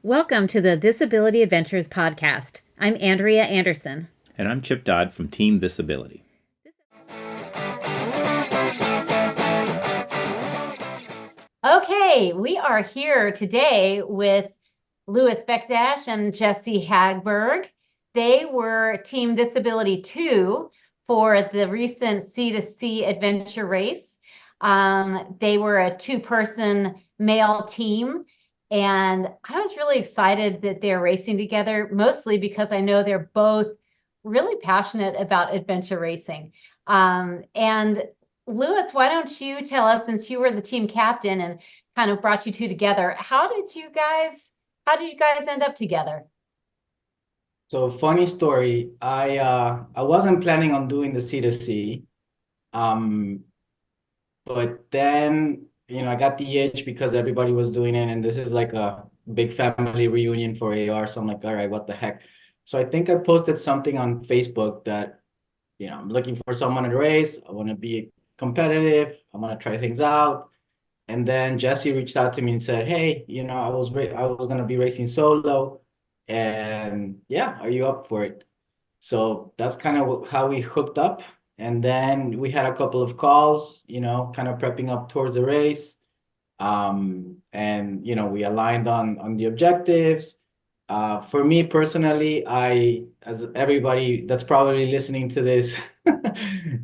Welcome to the thisABILITY Adventures podcast. I'm Andrea Anderson. And I'm Chip Dodd from Team thisABILITY. Okay, we are here today with Louis Bekdash and Jesse Hagberg. They were Team thisABILITY 2 for the recent C2C adventure race. They were a two-person male team, and I was really excited that they're racing together, mostly because I know they're both really passionate about adventure racing. And Louis, why don't you tell us, since you were the team captain and kind of brought you two together, how did you guys end up together? So funny story. I wasn't planning on doing the C2C, um, but then I got the itch because everybody was doing it, and this is like a big family reunion for AR. So I'm like, all right, what the heck? So I think I posted something on Facebook that I'm looking for someone to race. I want to be competitive. I want to try things out. And then Jesse reached out to me and said, hey, I was gonna be racing solo, and yeah, are you up for it? So that's kind of how we hooked up. And then we had a couple of calls, kind of prepping up towards the race. And we aligned on the objectives. For me personally, as everybody that's probably listening to this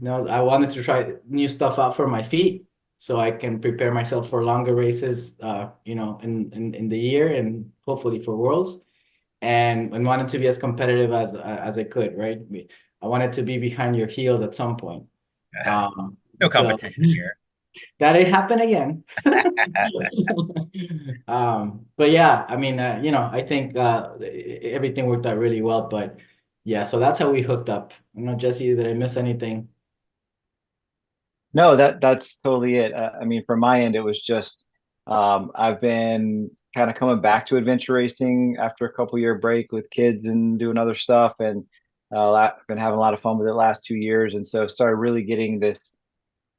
knows, I wanted to try new stuff out for my feet so I can prepare myself for longer races, in the year and hopefully for Worlds, and wanted to be as competitive as I could, right? I wanted to be behind your heels at some point. No competition here. That ain't happen again. But yeah, I mean, I think everything worked out really well. But yeah, so that's how we hooked up. Jesse, did I miss anything? No, that's totally it. I mean, from my end, it was just I've been kind of coming back to adventure racing after a couple year break with kids and doing other stuff, and I've been having a lot of fun with it the last 2 years, and so started really getting this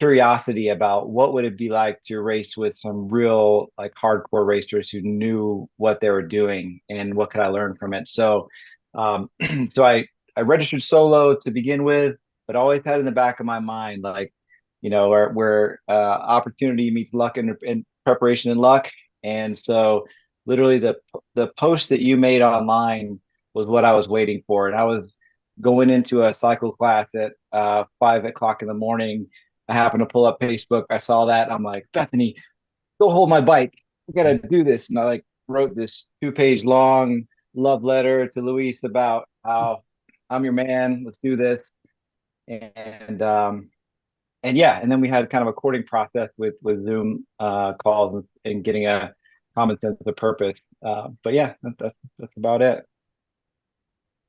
curiosity about what would it be like to race with some real like hardcore racers who knew what they were doing and what could I learn from it. So, so I registered solo to begin with, but always had in the back of my mind like where opportunity meets luck and preparation and luck. And so literally the post that you made online was what I was waiting for. And I was going into a cycle class at 5 o'clock in the morning. I happened to pull up Facebook. I saw that. I'm like, Bethany, go hold my bike. We gotta do this. And I like wrote this 2-page long love letter to Luis about how I'm your man. Let's do this. And yeah, and then we had kind of a courting process with Zoom calls and getting a common sense of purpose. But yeah, that's about it.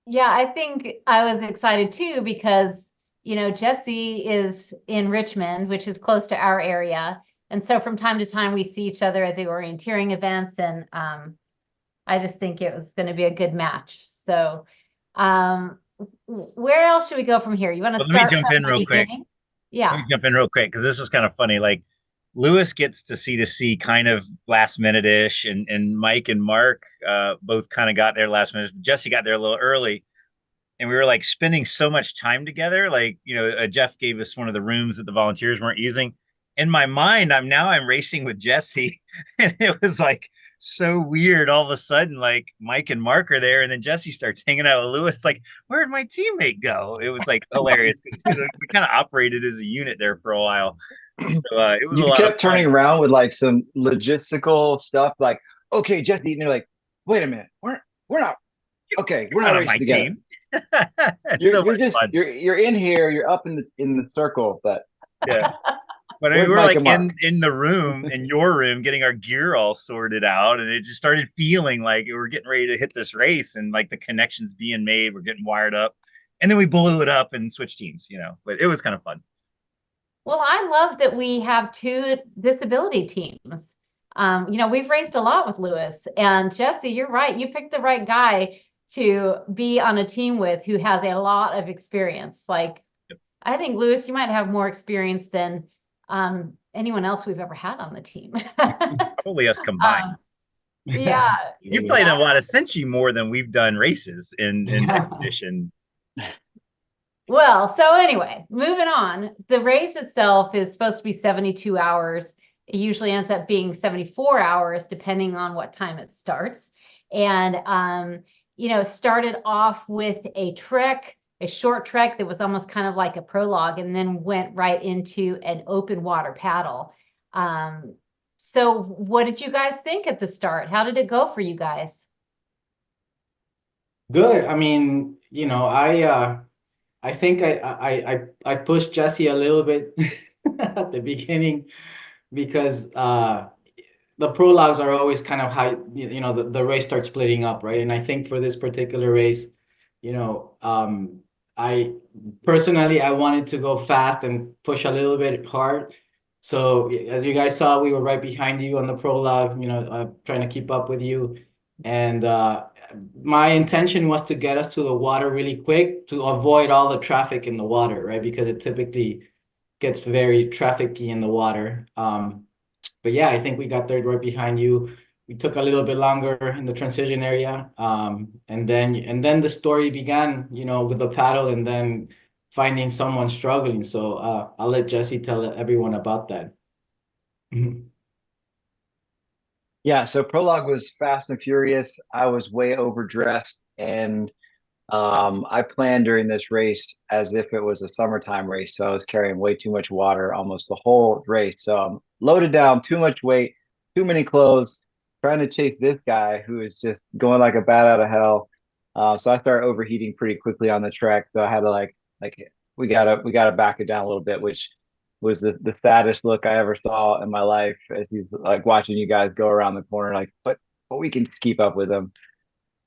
Yeah, I think I was excited too because, Jesse is in Richmond, which is close to our area. And so from time to time, we see each other at the orienteering events. And I just think it was going to be a good match. So where else should we go from here? You want to Well, start let me jump in from the real quick. beginning? Let Yeah. me jump in real quick because this was kind of funny. Like Lewis gets to C2C kind of last minute-ish, and Mike and Mark both kind of got there last minute. Jesse got there a little early, and we were like spending so much time together. Like, Jeff gave us one of the rooms that the volunteers weren't using. In my mind, I'm racing with Jesse, and it was like so weird. All of a sudden, like Mike and Mark are there, and then Jesse starts hanging out with Lewis. Like, where'd my teammate go? It was like hilarious. We kind of operated as a unit there for a while. So it was You a lot of kept fun. turning around with like some logistical stuff, like, okay, Jesse, and you're like, wait a minute, we're not okay, we're You're not not on my racing together. team. It's so You're much just fun. you're in here, you're up in the circle, but Yeah. But I mean, where's we were Mike like and Mark? in the room, in your room, getting our gear all sorted out, and it just started feeling like we were getting ready to hit this race, and like the connections being made, we're getting wired up, and then we blew it up and switched teams, But it was kind of fun. Well, I love that we have two thisABILITY teams. We've raced a lot with Lewis and Jesse. You're right. You picked the right guy to be on a team with who has a lot of experience. Like, Yep. I think Lewis, you might have more experience than anyone else we've ever had on the team. Probably us combined. Yeah. You've Yeah. played in a lot of Senshi more than we've done races in expedition. Well, so anyway, moving on. The race itself is supposed to be 72 hours. It usually ends up being 74 hours, depending on what time it starts. And, started off with a short trek that was almost kind of like a prologue, and then went right into an open water paddle. So what did you guys think at the start? How did it go for you guys? Good. I mean, I think I pushed Jesse a little bit at the beginning because the prologues are always kind of how the race starts splitting up, right? And I think for this particular race, I personally I wanted to go fast and push a little bit hard. So as you guys saw, we were right behind you on the prologue, trying to keep up with you. And my intention was to get us to the water really quick to avoid all the traffic in the water, right? Because it typically gets very trafficy in the water. But yeah, I think we got there right behind you. We took a little bit longer in the transition area. And then the story began, with the paddle and then finding someone struggling. So I'll let Jesse tell everyone about that. Yeah, so prologue was fast and furious. I was way overdressed, and I planned during this race as if it was a summertime race. So I was carrying way too much water almost the whole race. So I'm loaded down, too much weight, too many clothes, trying to chase this guy who is just going like a bat out of hell. So I started overheating pretty quickly on the track. So I had to like we gotta back it down a little bit, which was the saddest look I ever saw in my life as he's like watching you guys go around the corner, like, but we can keep up with him.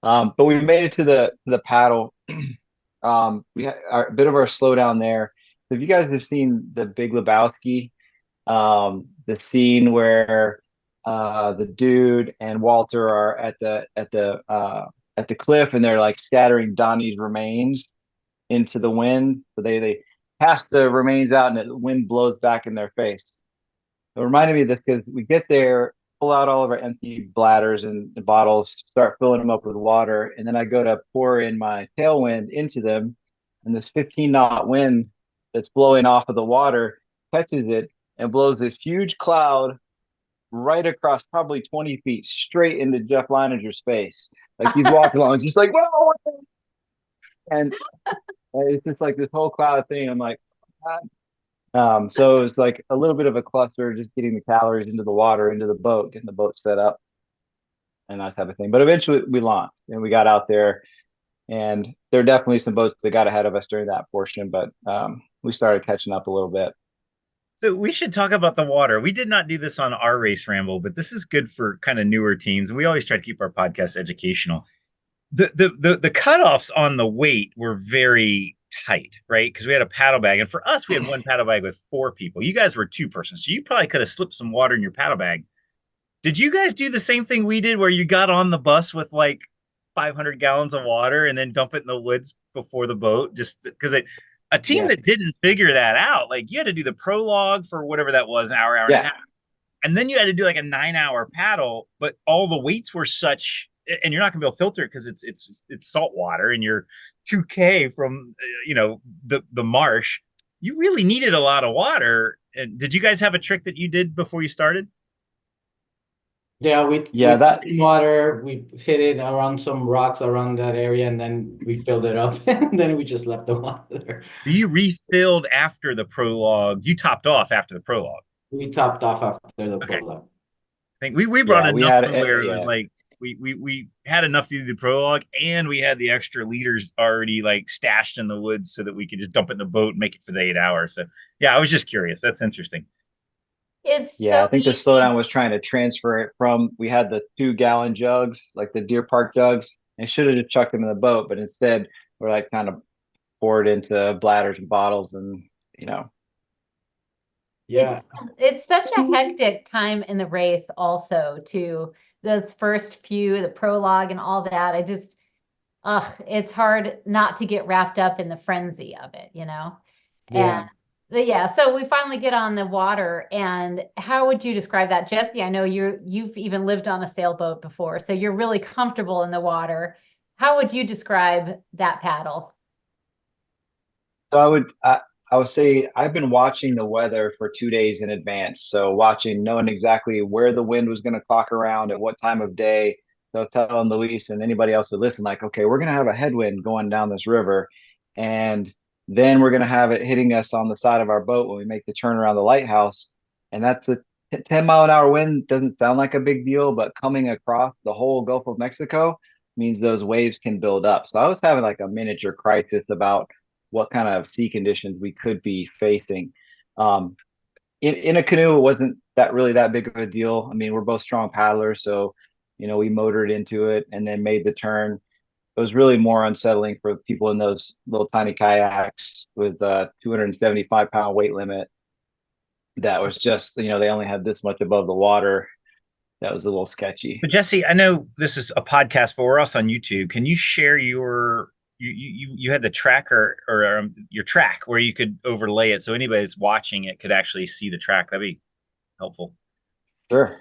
But we made it to the paddle. We had a bit of our slowdown there. So if you guys have seen The Big Lebowski, the scene where the dude and Walter are at the cliff and they're like scattering Donnie's remains into the wind. So they pass the remains out and the wind blows back in their face. It reminded me of this because we get there, pull out all of our empty bladders and bottles, start filling them up with water, and then I go to pour in my tailwind into them, and this 15-knot wind that's blowing off of the water catches it and blows this huge cloud right across probably 20 feet straight into Jeff Leininger's face. Like he's walking along, just like, whoa, and it's just like this whole cloud thing. I'm like, so it was like a little bit of a cluster, just getting the calories into the water, into the boat, getting the boat set up, and that type of thing. But eventually we launched and we got out there, and there are definitely some boats that got ahead of us during that portion, but we started catching up a little bit. So we should talk about the water. We did not do this on our Race Ramble, but this is good for kind of newer teams. We always try to keep our podcast educational. The cutoffs on the weight were very tight, right? Because we had a paddle bag, and for us, we had one paddle bag with 4 people. You guys were 2-person, so you probably could have slipped some water in your paddle bag. Did you guys do the same thing we did, where you got on the bus with like 500 gallons of water and then dump it in the woods before the boat? Just because a team Yeah. that didn't figure that out, like you had to do the prologue for whatever that was, an hour and a Yeah. half, and then you had to do like a 9-hour paddle, but all the weights were such, and you're not gonna be able to filter it because it's salt water and you're 2K from the marsh. You really needed a lot of water. And did you guys have a trick that you did before you started? Yeah, we Yeah, that took some water, we hit it around some rocks around that area, and then we filled it up, and then we just left the water there. So you refilled after the prologue. You topped off after the prologue. We topped off after the Okay. prologue. I think we brought yeah we enough had to where it was yeah. like we had enough to do the prologue, and we had the extra liters already like stashed in the woods so that we could just dump it in the boat and make it for the 8 hours. So yeah, I was just curious. That's interesting. It's Yeah, so I think the easy. slowdown was trying to transfer it from, we had the 2-gallon jugs, like the Deer Park jugs, and should have just chucked them in the boat, but instead we're like kind of poured into bladders and bottles, and you know. Yeah. It's such a hectic time in the race also, to those first few, the prologue and all that. It's hard not to get wrapped up in the frenzy of it, Yeah. Yeah, so we finally get on the water, and how would you describe that? Jesse, I know you've even lived on a sailboat before, so you're really comfortable in the water. How would you describe that paddle? So I would say I've been watching the weather for 2 days in advance. So knowing exactly where the wind was going to clock around at what time of day. So telling Luis and anybody else who listen, like, okay, we're going to have a headwind going down this river, and then we're going to have it hitting us on the side of our boat when we make the turn around the lighthouse. And that's a 10-mile-an-hour wind. Doesn't sound like a big deal, but coming across the whole Gulf of Mexico means those waves can build up. So I was having like a miniature crisis about what kind of sea conditions we could be facing. Um, in a canoe, it wasn't that big of a deal. I mean, we're both strong paddlers, so we motored into it and then made the turn. It was really more unsettling for people in those little tiny kayaks with a 275-pound weight limit. That was just, they only had this much above the water. That was a little sketchy. But Jesse, I know this is a podcast, but we're also on YouTube. Can you share you had the tracker or your track where you could overlay it so anybody that's watching it could actually see the track? That'd be helpful. Sure.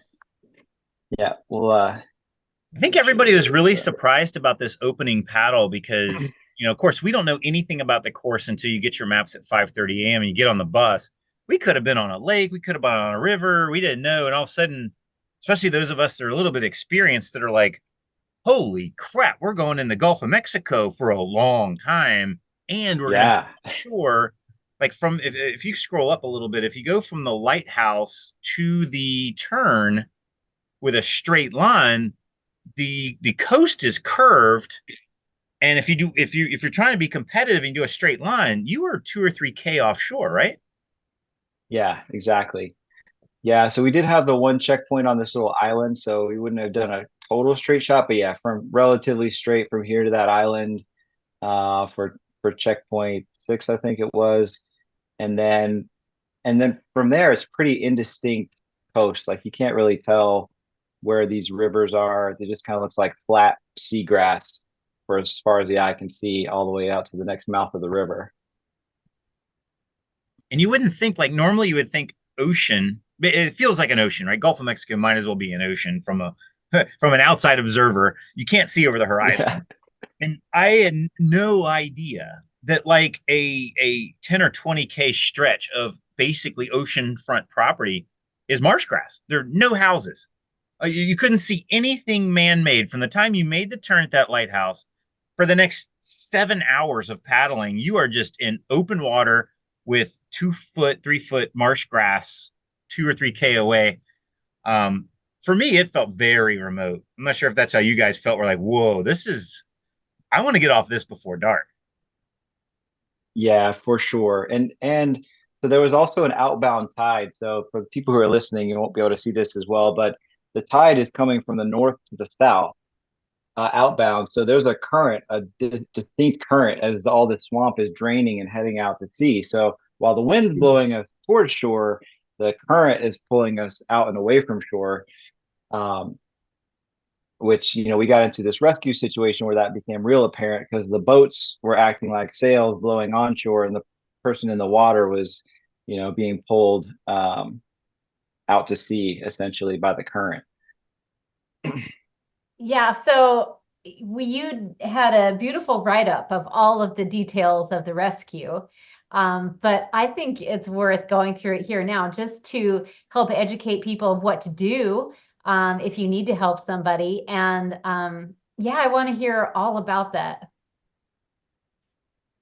Yeah. Well, I think everybody was really surprised about this opening paddle because, of course, we don't know anything about the course until you get your maps at 5:30 a.m. and you get on the bus. We could have been on a lake, we could have been on a river, we didn't know, and all of a sudden, especially those of us that are a little bit experienced, that are like, "Holy crap, we're going in the Gulf of Mexico for a long time, and we're going to shore." Like if you scroll up a little bit, if you go from the lighthouse to the turn with a straight line, the coast is curved, and if you're trying to be competitive and do a straight line, you are 2 or 3 K offshore, right? Yeah, exactly. Yeah, so we did have the one checkpoint on this little island, so we wouldn't have done a total straight shot, but yeah, from relatively straight from here to that island, for checkpoint 6, I think it was, and then from there it's pretty indistinct coast. Like you can't really tell where these rivers are. It just kind of looks like flat seagrass for as far as the eye can see, all the way out to the next mouth of the river. And you wouldn't think, like, normally you would think ocean. It feels like an ocean, right? Gulf of Mexico might as well be an ocean from a from an outside observer. You can't see over the horizon. Yeah. And I had no idea that like a 10 or 20K stretch of basically oceanfront property is marsh grass. There are no houses. You couldn't see anything man-made from the time you made the turn at that lighthouse. For the next 7 hours of paddling, you are just in open water with 2 foot, 3 foot marsh grass, 2 or 3K away. For me, it felt very remote. I'm not sure if that's how you guys felt. We're like, whoa, I want to get off this before dark. Yeah, for sure. And so there was also an outbound tide. So for the people who are listening, you won't be able to see this as well, but the tide is coming from the north to the south, outbound. So there's a current, a distinct current as all the swamp is draining and heading out to sea. So while the wind's blowing us towards shore, the current is pulling us out and away from shore. Which we got into this rescue situation where that became real apparent because the boats were acting like sails blowing onshore, and the person in the water was being pulled out to sea essentially by the current. Yeah, so you had a beautiful write-up of all of the details of the rescue. But I think it's worth going through it here now just to help educate people of what to do if you need to help somebody. And yeah, I want to hear all about that.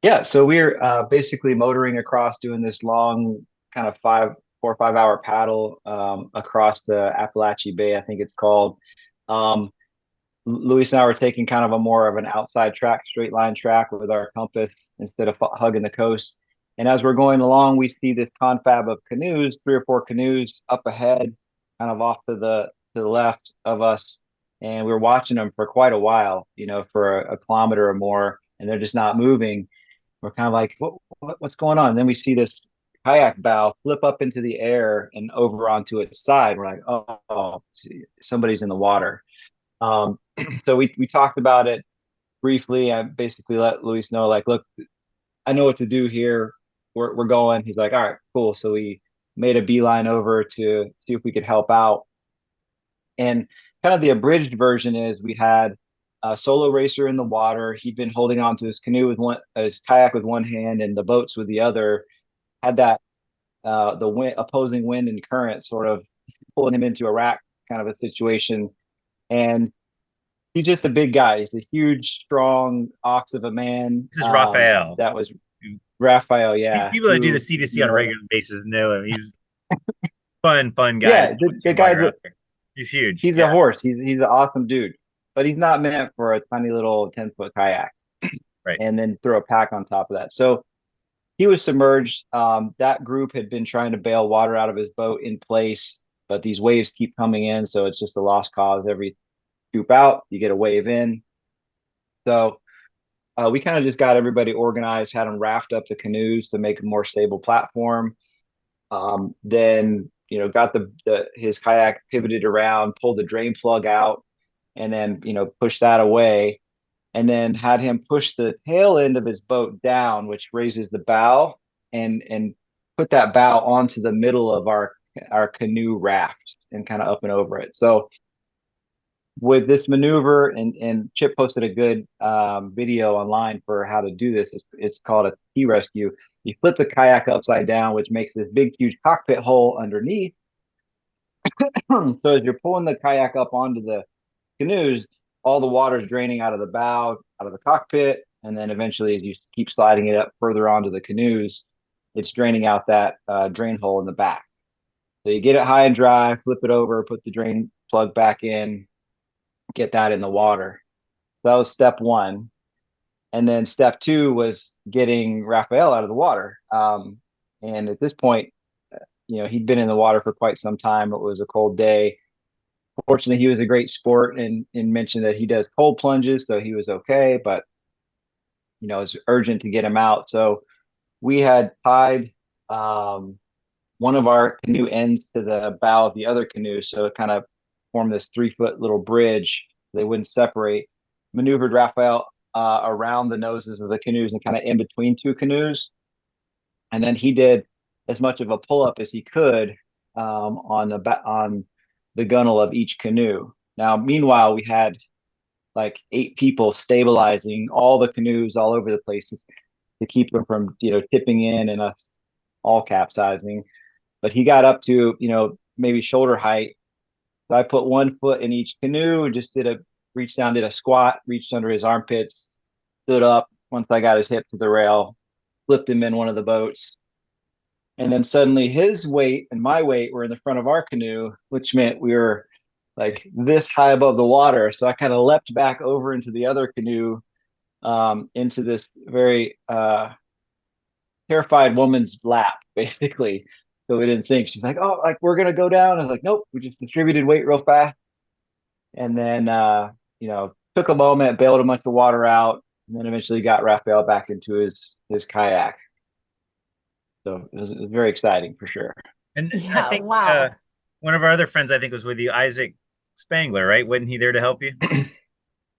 Yeah, so we're basically motoring across, doing this long kind of 4 or 5 hour paddle across the Appalachia Bay, I think it's called. Um, Luis and I were taking kind of a more of an outside track, straight line track with our compass instead of hugging the coast. And as we're going along, we see this confab of canoes, 3 or 4 canoes up ahead, kind of off to the left of us. And we were watching them for quite a while, for a kilometer or more, and they're just not moving. We're kind of like, what's going on? And then we see this kayak bow flip up into the air and over onto its side. We're like, oh, somebody's in the water. So we talked about it briefly. I basically let Luis know, like, look, I know what to do here. we're going. He's like, all right, cool. So we made a beeline over to see if we could help out. And kind of the abridged version is we had a solo racer in the water. He'd been holding on to his canoe with his kayak with one hand and the boats with the other. Had that the opposing wind and current sort of pulling him into a rack kind of a situation. And he's just a big guy. He's a huge, strong ox of a man. This is Raphael. That was Raphael, yeah. People that do the C2C on a regular basis know him. He's fun guy. Yeah, the guy. He's huge. He's a horse. He's an awesome dude, but he's not meant for a tiny little 10-foot kayak. Right. And then throw a pack on top of that. So he was submerged. That group had been trying to bail water out of his boat in place, but these waves keep coming in, so it's just a lost cause. Every scoop out, you get a wave in. So we kind of just got everybody organized, had them raft up the canoes to make a more stable platform. Then got his kayak pivoted around, pulled the drain plug out, and then pushed that away, and then had him push the tail end of his boat down, which raises the bow, and put that bow onto the middle of our canoe raft and kind of up and over it. So with this maneuver, and Chip posted a good video online for how to do this. It's called a T-rescue. You flip the kayak upside down, which makes this big, huge cockpit hole underneath. So as you're pulling the kayak up onto the canoes, all the water is draining out of the bow, out of the cockpit, and then eventually, as you keep sliding it up further onto the canoes, it's draining out that drain hole in the back. So you get it high and dry, flip it over, put the drain plug back in, get that in the water. So that was step one. And then step two was getting Raphael out of the water. And at this point, he'd been in the water for quite some time. It was a cold day. Fortunately, he was a great sport and mentioned that he does cold plunges, so he was okay, but it was urgent to get him out. So we had tied one of our canoe ends to the bow of the other canoe, so it kind of formed this 3-foot little bridge. They wouldn't separate. Maneuvered Raphael around the noses of the canoes and kind of in between two canoes, and then he did as much of a pull-up as he could on the gunnel of each canoe. Now, meanwhile, we had like 8 people stabilizing all the canoes all over the place to keep them from tipping in and us all capsizing. But he got up to maybe shoulder height. So I put 1 foot in each canoe and just reached down, did a squat, reached under his armpits, stood up once I got his hip to the rail, flipped him in one of the boats. And then suddenly his weight and my weight were in the front of our canoe, which meant we were like this high above the water. So I kind of leapt back over into the other canoe, into this very terrified woman's lap, basically. So we didn't sink. She's like, oh, like we're going to go down. I was like, nope, we just distributed weight real fast. And then, took a moment, bailed a bunch of water out, and then eventually got Raphael back into his kayak. So it was very exciting for sure. And Yeah, I think wow. one of our other friends, I think, was with you, Isaac Spangler, right? Wasn't he there to help you?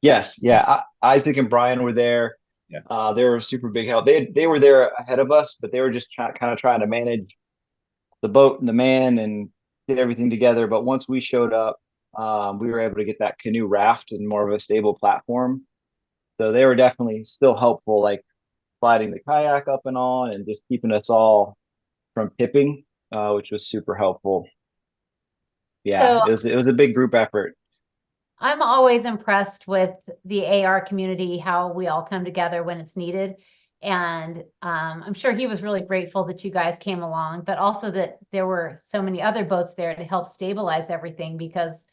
Yes, yeah. Isaac and Brian were there. Yeah. They were super big help. They were there ahead of us, but they were just kind of trying to manage the boat and the man and get everything together. But once we showed up, we were able to get that canoe raft in more of a stable platform. So they were definitely still helpful, like sliding the kayak up and on and just keeping us all from tipping, which was super helpful. Yeah, So it was a big group effort. I'm always impressed with the AR community, how we all come together when it's needed. And I'm sure he was really grateful that you guys came along, but also that there were so many other boats there to help stabilize everything because,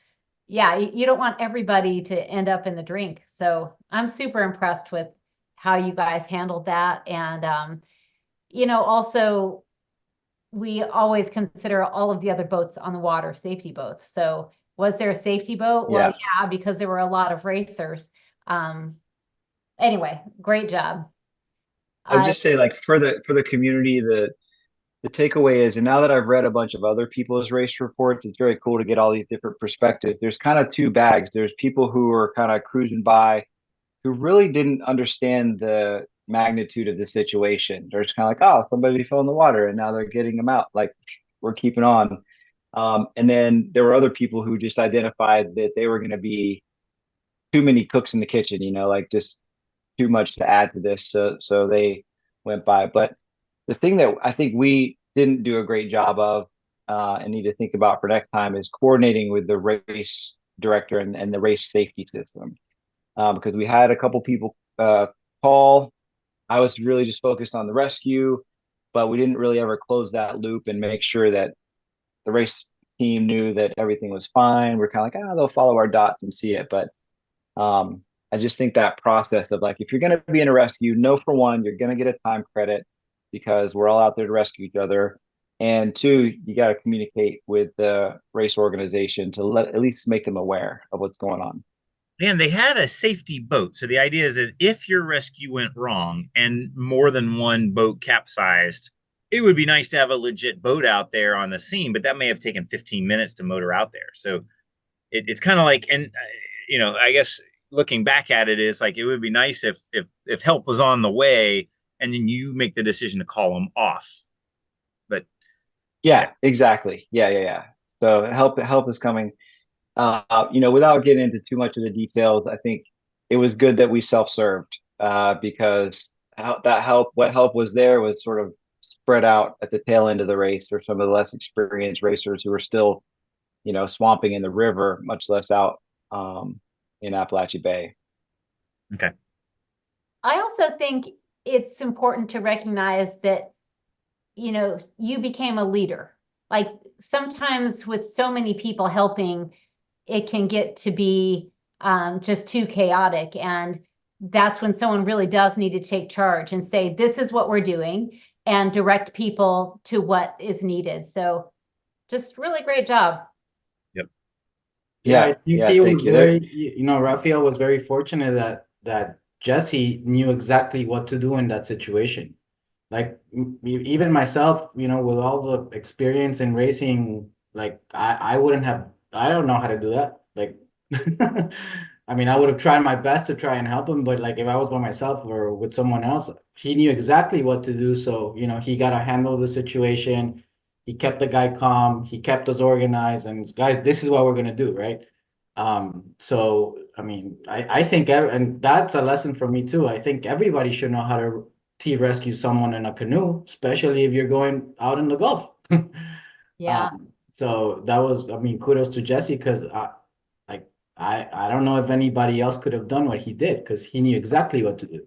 yeah, you don't want everybody to end up in the drink. So I'm super impressed with how you guys handled that. And, also, we always consider all of the other boats on the water safety boats. So was there a safety boat? Yeah. Well, yeah, because there were a lot of racers. Anyway, great job. I would just say, like, for the community, the takeaway is, and now that I've read a bunch of other people's race reports, it's very cool to get all these different perspectives. There's kind of two bags. There's people who are kind of cruising by, who really didn't understand the magnitude of the situation. They're just kind of like, oh, somebody fell in the water and now they're getting them out. Like, we're keeping on. And then there were other people who just identified that they were going to be too many cooks in the kitchen, like just too much to add to this. So they went by. But the thing that I think we didn't do a great job of and need to think about for next time is coordinating with the race director and the race safety system. Because we had a couple people call. I was really just focused on the rescue, but we didn't really ever close that loop and make sure that the race team knew that everything was fine. We're kind of like, they'll follow our dots and see it. But I just think that process of like, if you're going to be in a rescue, know for one, you're going to get a time credit because we're all out there to rescue each other. And two, you got to communicate with the race organization to at least make them aware of what's going on. And they had a safety boat. So the idea is that if your rescue went wrong and more than one boat capsized, it would be nice to have a legit boat out there on the scene, but that may have taken 15 minutes to motor out there. So it's kind of like, and I guess looking back at it is like, it would be nice if help was on the way and then you make the decision to call them off. But yeah, exactly. Yeah. So help is coming. Without getting into too much of the details, I think it was good that we self-served because what help was there was sort of spread out at the tail end of the race, or some of the less experienced racers who were still, swamping in the river, much less out in Appalachia Bay. Okay. I also think it's important to recognize that, you became a leader. Like sometimes with so many people helping, it can get to be just too chaotic. And that's when someone really does need to take charge and say, this is what we're doing, and direct people to what is needed. So just really great job. Yep. Yeah, he thank was you. very, Rafael was very fortunate that Jesse knew exactly what to do in that situation. Like even myself, with all the experience in racing, like I wouldn't have, I don't know how to do that. Like, I mean, I would have tried my best to try and help him, but like if I was by myself or with someone else, he knew exactly what to do. So, he got to handle the situation. He kept the guy calm. He kept us organized, and guys, this is what we're gonna do, right? So I mean, I think, and that's a lesson for me too. I think everybody should know how to rescue someone in a canoe, especially if you're going out in the Gulf. Yeah. So that was, I mean, kudos to Jesse, because I don't know if anybody else could have done what he did, because he knew exactly what to do.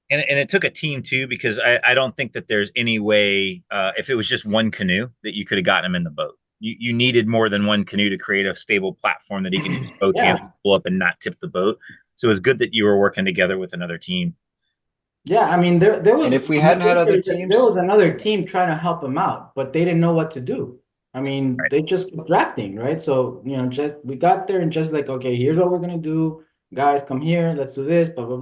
And it took a team too, because I don't think that there's any way, if it was just one canoe, that you could have gotten him in the boat. You needed more than one canoe to create a stable platform that he can use both hands to pull up and not tip the boat. So it was good that you were working together with another team. Yeah, I mean, there was. And if we hadn't had other teams, there was another team trying to help him out, but they didn't know what to do. I mean, Right. they just kept drafting, right? So, just we got there and just like, okay, here's what we're gonna do. Guys, come here, let's do this, blah, blah,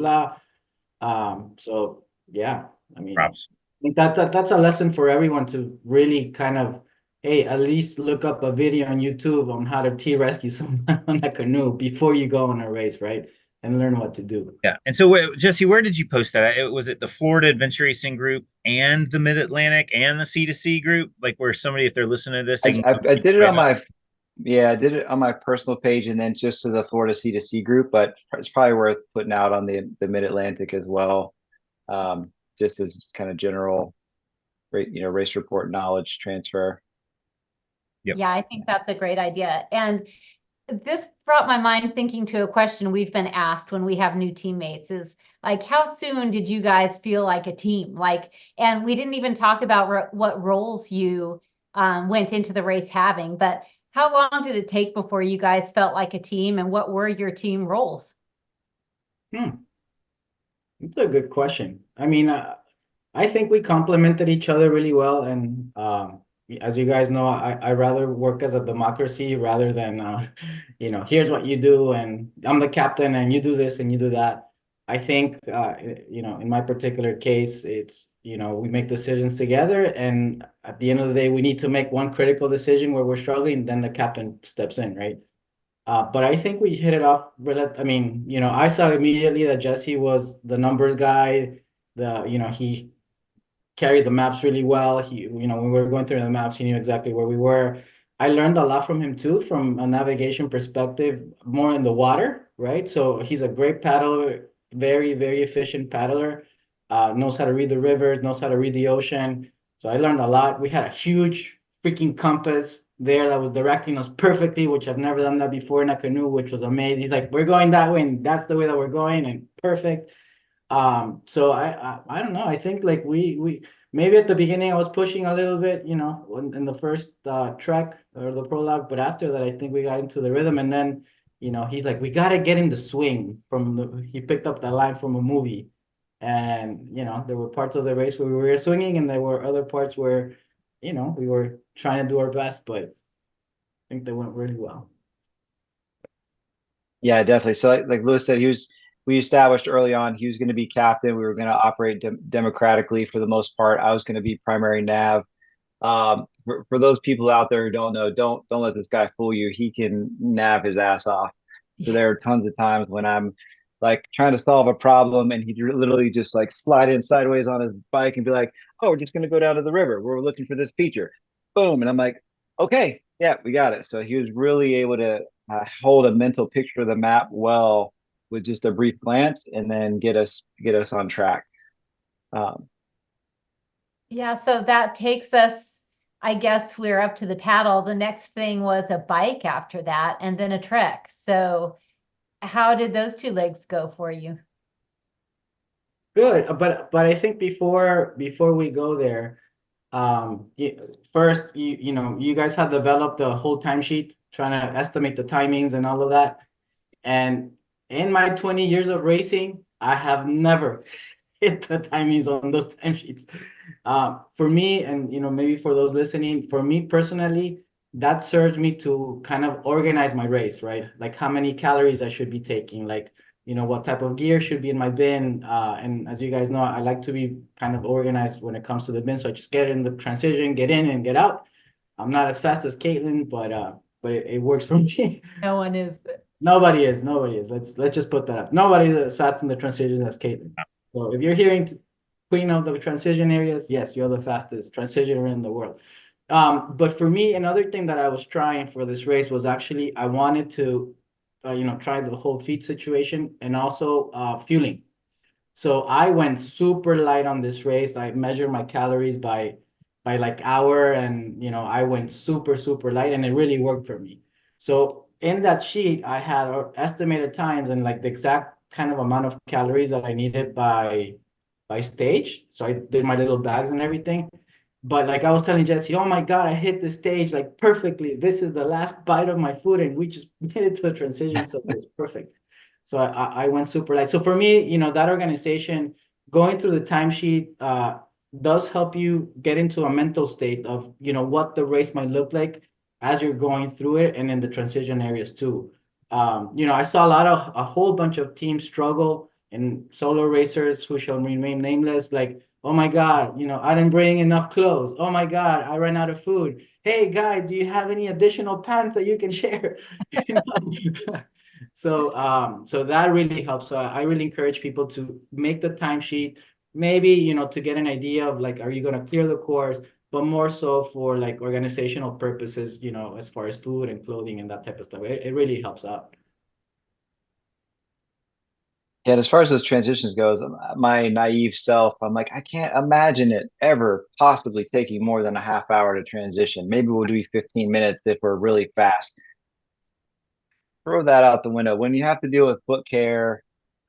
blah. So yeah, I mean, Props. I think that's a lesson for everyone to really kind of, hey, at least look up a video on YouTube on how to rescue someone on a canoe before you go on a race, right? And learn what to do. Yeah. And so, Jesse, where did you post that? Was it the Florida Adventure Racing group and the Mid Atlantic and the C2C group? Like where somebody, if they're listening to this, they I did it on I did it on my personal page and then just to the Florida C2C group, but it's probably worth putting out on the Mid Atlantic as well, just as kind of general, race report knowledge transfer. Yep. Yeah, I think that's a great idea. And this brought my mind thinking to a question we've been asked when we have new teammates is like, how soon did you guys feel like a team? Like, and we didn't even talk about what roles you went into the race having, but how long did it take before you guys felt like a team, and what were your team roles? That's a good question. I mean, I think we complemented each other really well, and as you guys know, I rather work as a democracy rather than here's what you do, and I'm the captain, and you do this and you do that. I think in my particular case, it's we make decisions together, and at the end of the day, we need to make one critical decision where we're struggling, then the captain steps in, right? But I think we hit it off. I mean, I saw immediately that Jesse was the numbers guy. He carried the maps really well. When we were going through the maps, he knew exactly where we were. I learned a lot from him too, from a navigation perspective, more in the water, right? So he's a great paddler, very, very efficient paddler, knows how to read the rivers, knows how to read the ocean. So I learned a lot. We had a huge freaking compass there that was directing us perfectly, which I've never done that before in a canoe, which was amazing. He's like, we're going that way, and that's the way that we're going, and perfect. So I don't know. I think like we maybe at the beginning I was pushing a little bit, in the first trek or the prologue, but after that I think we got into the rhythm, and then he's like, we gotta get in the swing he picked up that line from a movie, and there were parts of the race where we were swinging, and there were other parts where we were trying to do our best, but I think they went really well. Yeah, definitely. So like Lewis said, we established early on he was going to be captain. We were going to operate democratically for the most part. I was going to be primary nav. For those people out there who don't know, don't let this guy fool you. He can nav his ass off. So there are tons of times when I'm like trying to solve a problem, and he literally just like slide in sideways on his bike and be like, "Oh, we're just going to go down to the river. We're looking for this feature." Boom, and I'm like, "Okay, yeah, we got it." So he was really able to hold a mental picture of the map well with just a brief glance, and then get us on track. Yeah, so that takes us, I guess we're up to the paddle. The next thing was a bike after that, and then a trek. So how did those two legs go for you? Good, but I think before we go there, first you guys have developed a whole timesheet trying to estimate the timings and all of that. And in my 20 years of racing, I have never hit the timings on those timesheets. For me, and maybe for those listening, for me personally, that serves me to kind of organize my race, right? Like how many calories I should be taking, like what type of gear should be in my bin. And as you guys know, I like to be kind of organized when it comes to the bin. So I just get in the transition, get in and get out. I'm not as fast as Caitlin, but it works for me. No one is. Nobody is. Let's just put that up. Nobody is as fast in the transition as Caitlin. So if you're hearing queen of the transition areas, yes, you're the fastest transitioner in the world. But for me, another thing that I was trying for this race was actually I wanted to, try the whole feed situation, and also fueling. So I went super light on this race. I measured my calories by like hour, and I went super, super light, and it really worked for me. So in that sheet, I had estimated times and like the exact kind of amount of calories that I needed by stage. So I did my little bags and everything. But like I was telling Jesse, oh my God, I hit the stage like perfectly. This is the last bite of my food, and we just made it to the transition, so it was perfect. So I went super light. So for me, that organization, going through the timesheet does help you get into a mental state of, what the race might look like as you're going through it, and in the transition areas too. I saw a whole bunch of teams struggle, and solo racers who shall remain nameless, like, oh my God, I didn't bring enough clothes. Oh my God, I ran out of food. Hey guys, do you have any additional pants that you can share? So that really helps. So I really encourage people to make the timesheet, maybe, to get an idea of like, are you going to clear the course, but more so for like organizational purposes, as far as food and clothing and that type of stuff. It really helps out. Yeah, and as far as those transitions goes, my naive self, I'm like, I can't imagine it ever possibly taking more than a half hour to transition. Maybe we'll do 15 minutes if we're really fast. Throw that out the window. When you have to deal with foot care,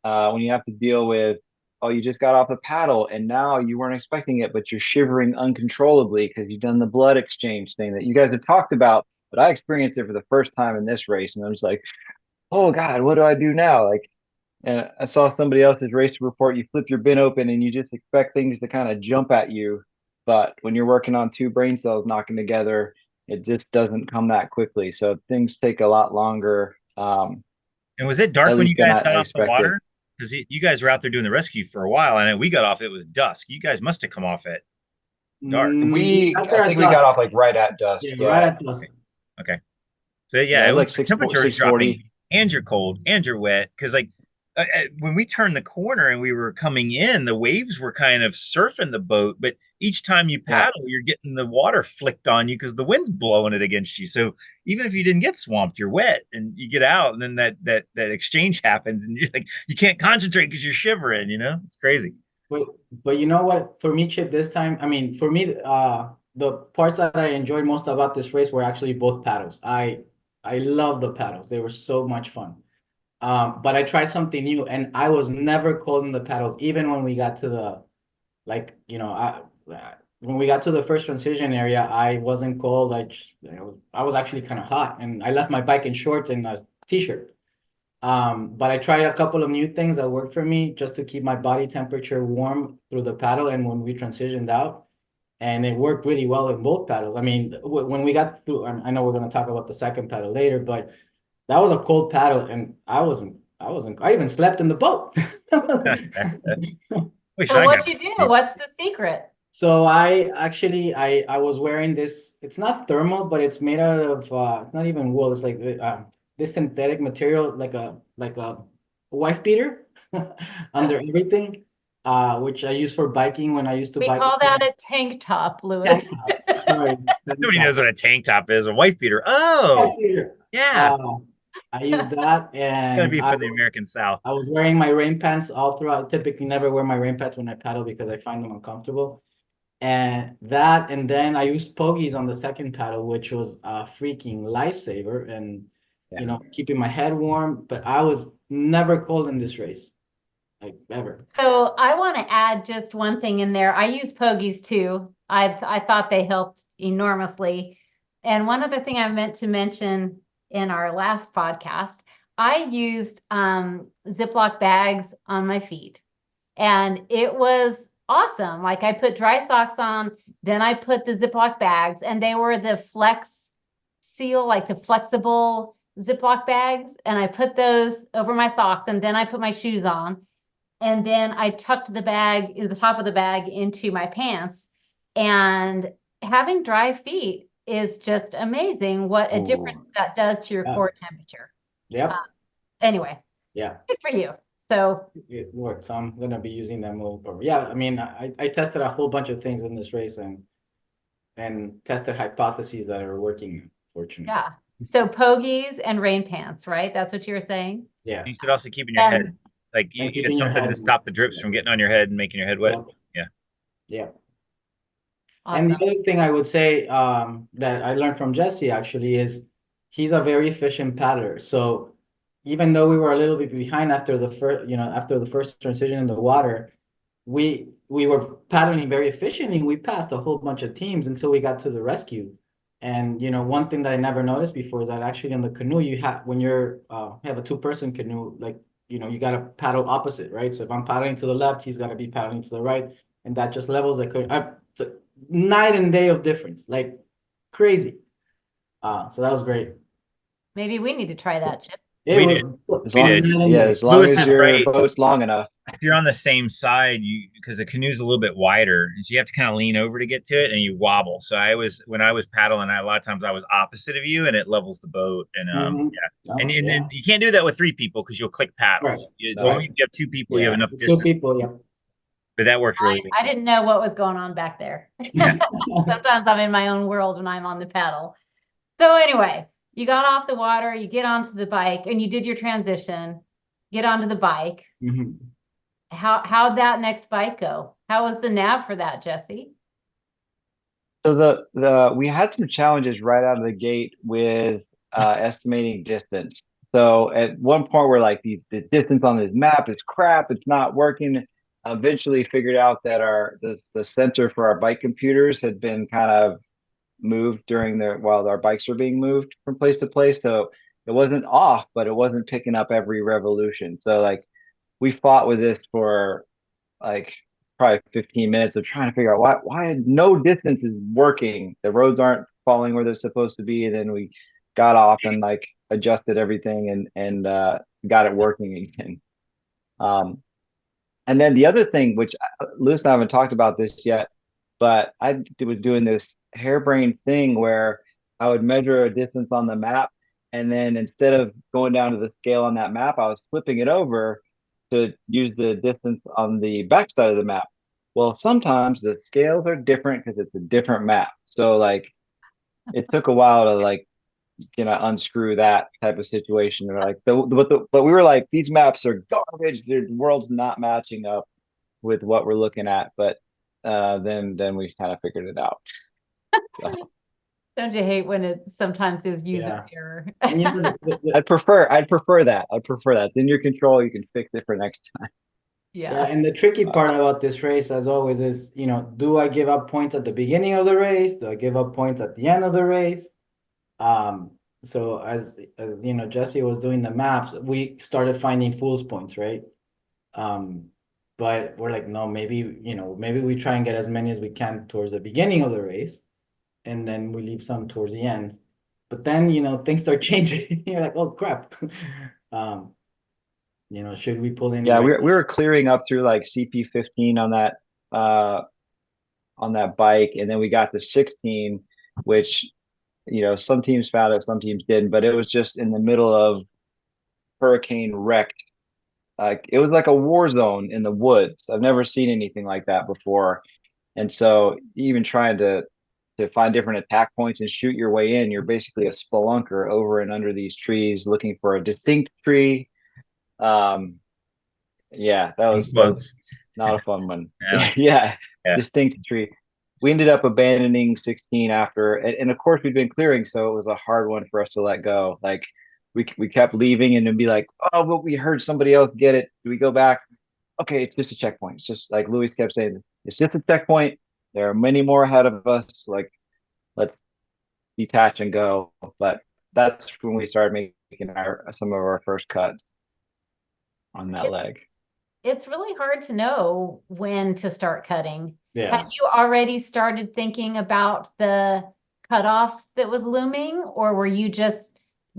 when you have to deal with, oh, you just got off the paddle and now you weren't expecting it, but you're shivering uncontrollably because you've done the blood exchange thing that you guys have talked about, but I experienced it for the first time in this race. And I was like, oh God, what do I do now? Like, and I saw somebody else's race report. You flip your bin open and you just expect things to kind of jump at you. But when you're working on two brain cells knocking together, it just doesn't come that quickly. So things take a lot longer, And was it dark at when you least than guys I got off the expected. water? Because you guys were out there doing the rescue for a while, and we got off. It was dusk. You guys must have come off at dark. We got there I at think we got dusk. off like right at dusk. Yeah, right Yeah. at dusk. Okay. So Yeah, yeah, it was like the temperature's 6:40. dropping, and you're cold, and you're wet. Because like when we turned the corner and we were coming in, the waves were kind of surfing the boat, but each time you Yeah. paddle, you're getting the water flicked on you because the wind's blowing it against you. So even if you didn't get swamped, you're wet, and you get out, and then that exchange happens, and you're like you can't concentrate because you're shivering. It's crazy. But you know what? For me, Chip, this time, I mean, for me, the parts that I enjoyed most about this race were actually both paddles. I love the paddles. They were so much fun. But I tried something new, and I was never cold in the paddles, even when we got to the, like, when we got to the first transition area, I wasn't cold. I was actually kind of hot, and I left my bike in shorts and a t-shirt. But I tried a couple of new things that worked for me just to keep my body temperature warm through the paddle and when we transitioned out. And it worked really well in both paddles. I mean, when we got through, I know we're going to talk about the second paddle later, but that was a cold paddle, and I even slept in the boat. Wish So I what'd got. you do? What's the secret? So I was wearing this, it's not thermal, but it's made out of, it's not even wool. It's like, this synthetic material, like a wife beater under everything, which I use for biking when I used to We bike. call that a tank top, Louis. Tank top. Sorry. tank Nobody top. knows what a tank top is. A wife beater. Wife Oh, beater. yeah. I used that, It's gonna and be for the American South. I was wearing my rain pants all throughout. Typically never wear my rain pants when I paddle because I find them uncomfortable. And then I used pogies on the second paddle, which was a freaking lifesaver, and Yeah. keeping my head warm. But I was never cold in this race, like ever. So I want to add just one thing in there. I use pogies too. I thought they helped enormously. And one other thing I meant to mention in our last podcast, I used Ziploc bags on my feet, and it was awesome. Like I put dry socks on, then I put the Ziploc bags, and they were the Flex Seal, like the flexible Ziploc bags, and I put those over my socks, and then I put my shoes on, and then I tucked the top of the bag into my pants. And having dry feet is just amazing what a difference Ooh. that does to your Yeah. core temperature. Yep. Anyway, Yeah. good for you. So It worked. So I'm gonna be using them over. Yeah. I mean, I tested a whole bunch of things in this race and tested hypotheses that are working, fortunately. yeah. So pogies and rain pants, right? That's what you were saying? Yeah. You should also keep in your head, And like you And get keeping your something to head stop the drips warm. from getting on your head and making your head wet. Yeah. Yeah. Yeah. And the awesome. other thing I would say that I learned from Jesse actually is he's a very efficient paddler. So even though we were a little bit behind after the first transition in the water, we were paddling very efficiently. We passed a whole bunch of teams until we got to the rescue. And one thing that I never noticed before is that actually in the canoe when you're have a two-person canoe, like you gotta paddle opposite, right? So if I'm paddling to the left, he's gotta be paddling to the right, and that just levels the canoe. So night and day of difference, like crazy. So that was great. Maybe we need to try that, Chip. It We did. was As We long, did. night and yeah, day. as long Lewis as is your right. boat's long enough. If you're on the same side, because the canoe's a little bit wider, and so you have to kind of lean over to get to it, and you wobble. So when I was paddling, a lot of times I was opposite of you, and it levels the boat. And Mhm. yeah, Oh, and yeah. you can't do that with three people because you'll click Right. paddles. It's Right. only if you have two people, you have Yeah. enough Two distance. people, yeah. But that works really I well. didn't know what was going on back there. Sometimes I'm in my own world when I'm on the paddle. So anyway, you got off the water, you get onto the bike, and you did your transition, get onto the bike. Mhm. How'd that next bike go? How was the nav for that, Jesse? So the we had some challenges right out of the gate with estimating distance. So at one point we're like the distance on this map is crap, it's not working. Eventually figured out that the sensor for our bike computers had been kind of moved while our bikes were being moved from place to place. So it wasn't off, but it wasn't picking up every revolution. So like we fought with this for like probably 15 minutes of trying to figure out why no distance is working. The roads aren't falling where they're supposed to be. And then we got off and like adjusted everything and got it working again. And then the other thing, which Lewis and I haven't talked about this yet, but I was doing this harebrained thing where I would measure a distance on the map, and then instead of going down to the scale on that map, I was flipping it over to use the distance on the backside of the map. Well, sometimes the scales are different because it's a different map. So like it took a while to like unscrew that type of situation. They're like but we were like, these maps are garbage. The world's not matching up with what we're looking at. But then we kind of figured it out. So. Don't you hate when it sometimes is user Yeah. error? And you know, I'd prefer that. It's in your control. You can fix it for next time. yeah, and the tricky part about this race, as always, is, do I give up points at the beginning of the race? Do I give up points at the end of the race? So as Jesse was doing the maps, we started finding fool's points, right? But we're like, no, maybe we try and get as many as we can towards the beginning of the race, and then we leave some towards the end. But then, things start changing. You're like, oh crap. Should we pull in? Yeah, we were clearing up through like CP15 on that bike, and then we got to 16, which some teams found it, some teams didn't, but it was just in the middle of hurricane wrecked. Like it was like a war zone in the woods. I've never seen anything like that before. And so even trying to find different attack points and shoot your way in, you're basically a spelunker over and under these trees looking for a distinct tree. Yeah, that was not a fun one. Yeah, distinct tree. We ended up abandoning 16 after, and of course we'd been clearing, so it was a hard one for us to let go. Like we kept leaving and then be like, oh, but we heard somebody else get it. Do we go back? Okay, it's just a checkpoint. It's just like Luis kept saying, it's just a checkpoint. There are many more ahead of us. Like, let's detach and go. But that's when we started making some of our first cuts on that leg. It's really hard to know when to start cutting. Yeah. Had you already started thinking about the cutoff that was looming, or were you just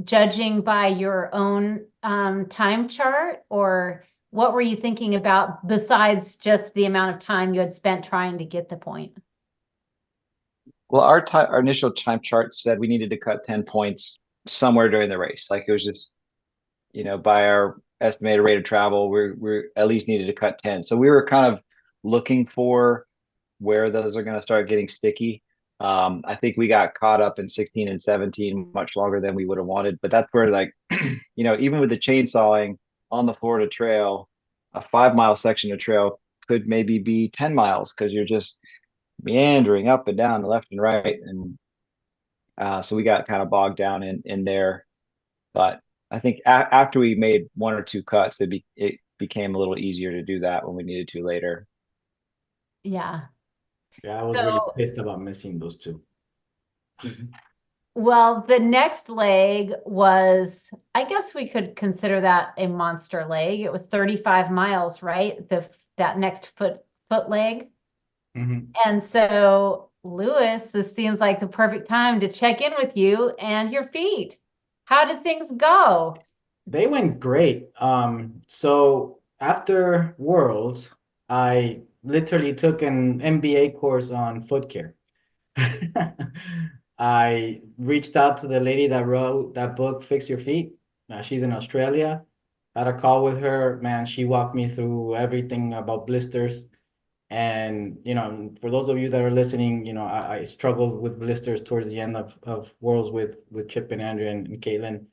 judging by your own time chart, or what were you thinking about besides just the amount of time you had spent trying to get the point? Well, our initial time chart said we needed to cut 10 points somewhere during the race. Like it was just, by our estimated rate of travel, we at least needed to cut 10. So we were kind of looking for where those are going to start getting sticky. I think we got caught up in 16 and 17 much longer than we would have wanted. But that's where, like, even with the chainsawing on the Florida Trail, a 5-mile section of trail could maybe be 10 miles because you're just meandering up and down, left and right. And so we got kind of bogged down in there. But I think after we made 1 or 2 cuts, it became a little easier to do that when we needed to later. Yeah. Yeah, I was really pissed about missing those 2. Well, the next leg was, I guess we could consider that a monster leg. It was 35 miles, right? That next foot leg. Mm-hmm. And so, Luis, this seems like the perfect time to check in with you and your feet. How did things go? They went great. So after Worlds, I literally took an MBA course on foot care. I reached out to the lady that wrote that book, Fix Your Feet. She's in Australia. Had a call with her. Man, she walked me through everything about blisters. And, for those of you that are listening, I struggled with blisters towards the end of Worlds with Chip and Andrea and Caitlin.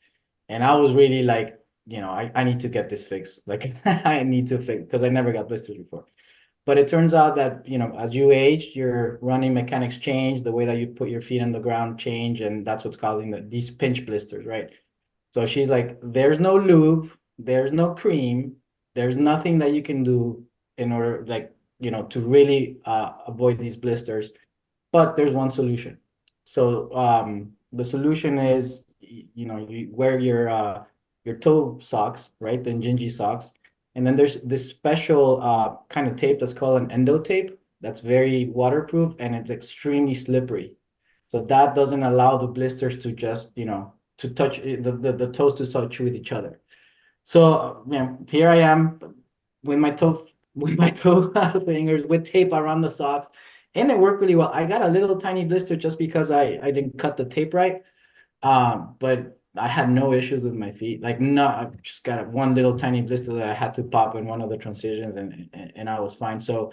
And I was really like, I need to get this fixed. Like, I need to fix, because I never got blisters before. But it turns out that, as you age, your running mechanics change, the way that you put your feet on the ground change, and that's what's causing these pinch blisters, right? So she's like, there's no lube, there's no cream, there's nothing that you can do in order, like, to really avoid these blisters. But there's one solution. So the solution is, you wear your toe socks, right? The Njinji socks. And then there's this special kind of tape that's called an endo tape that's very waterproof and it's extremely slippery. So that doesn't allow the blisters to just, to touch the toes to touch with each other. So, here I am with my toe fingers with tape around the socks, and it worked really well. I got a little tiny blister just because I didn't cut the tape right. But I had no issues with my feet. Like, no, I just got one little tiny blister that I had to pop in one of the transitions, and I was fine. So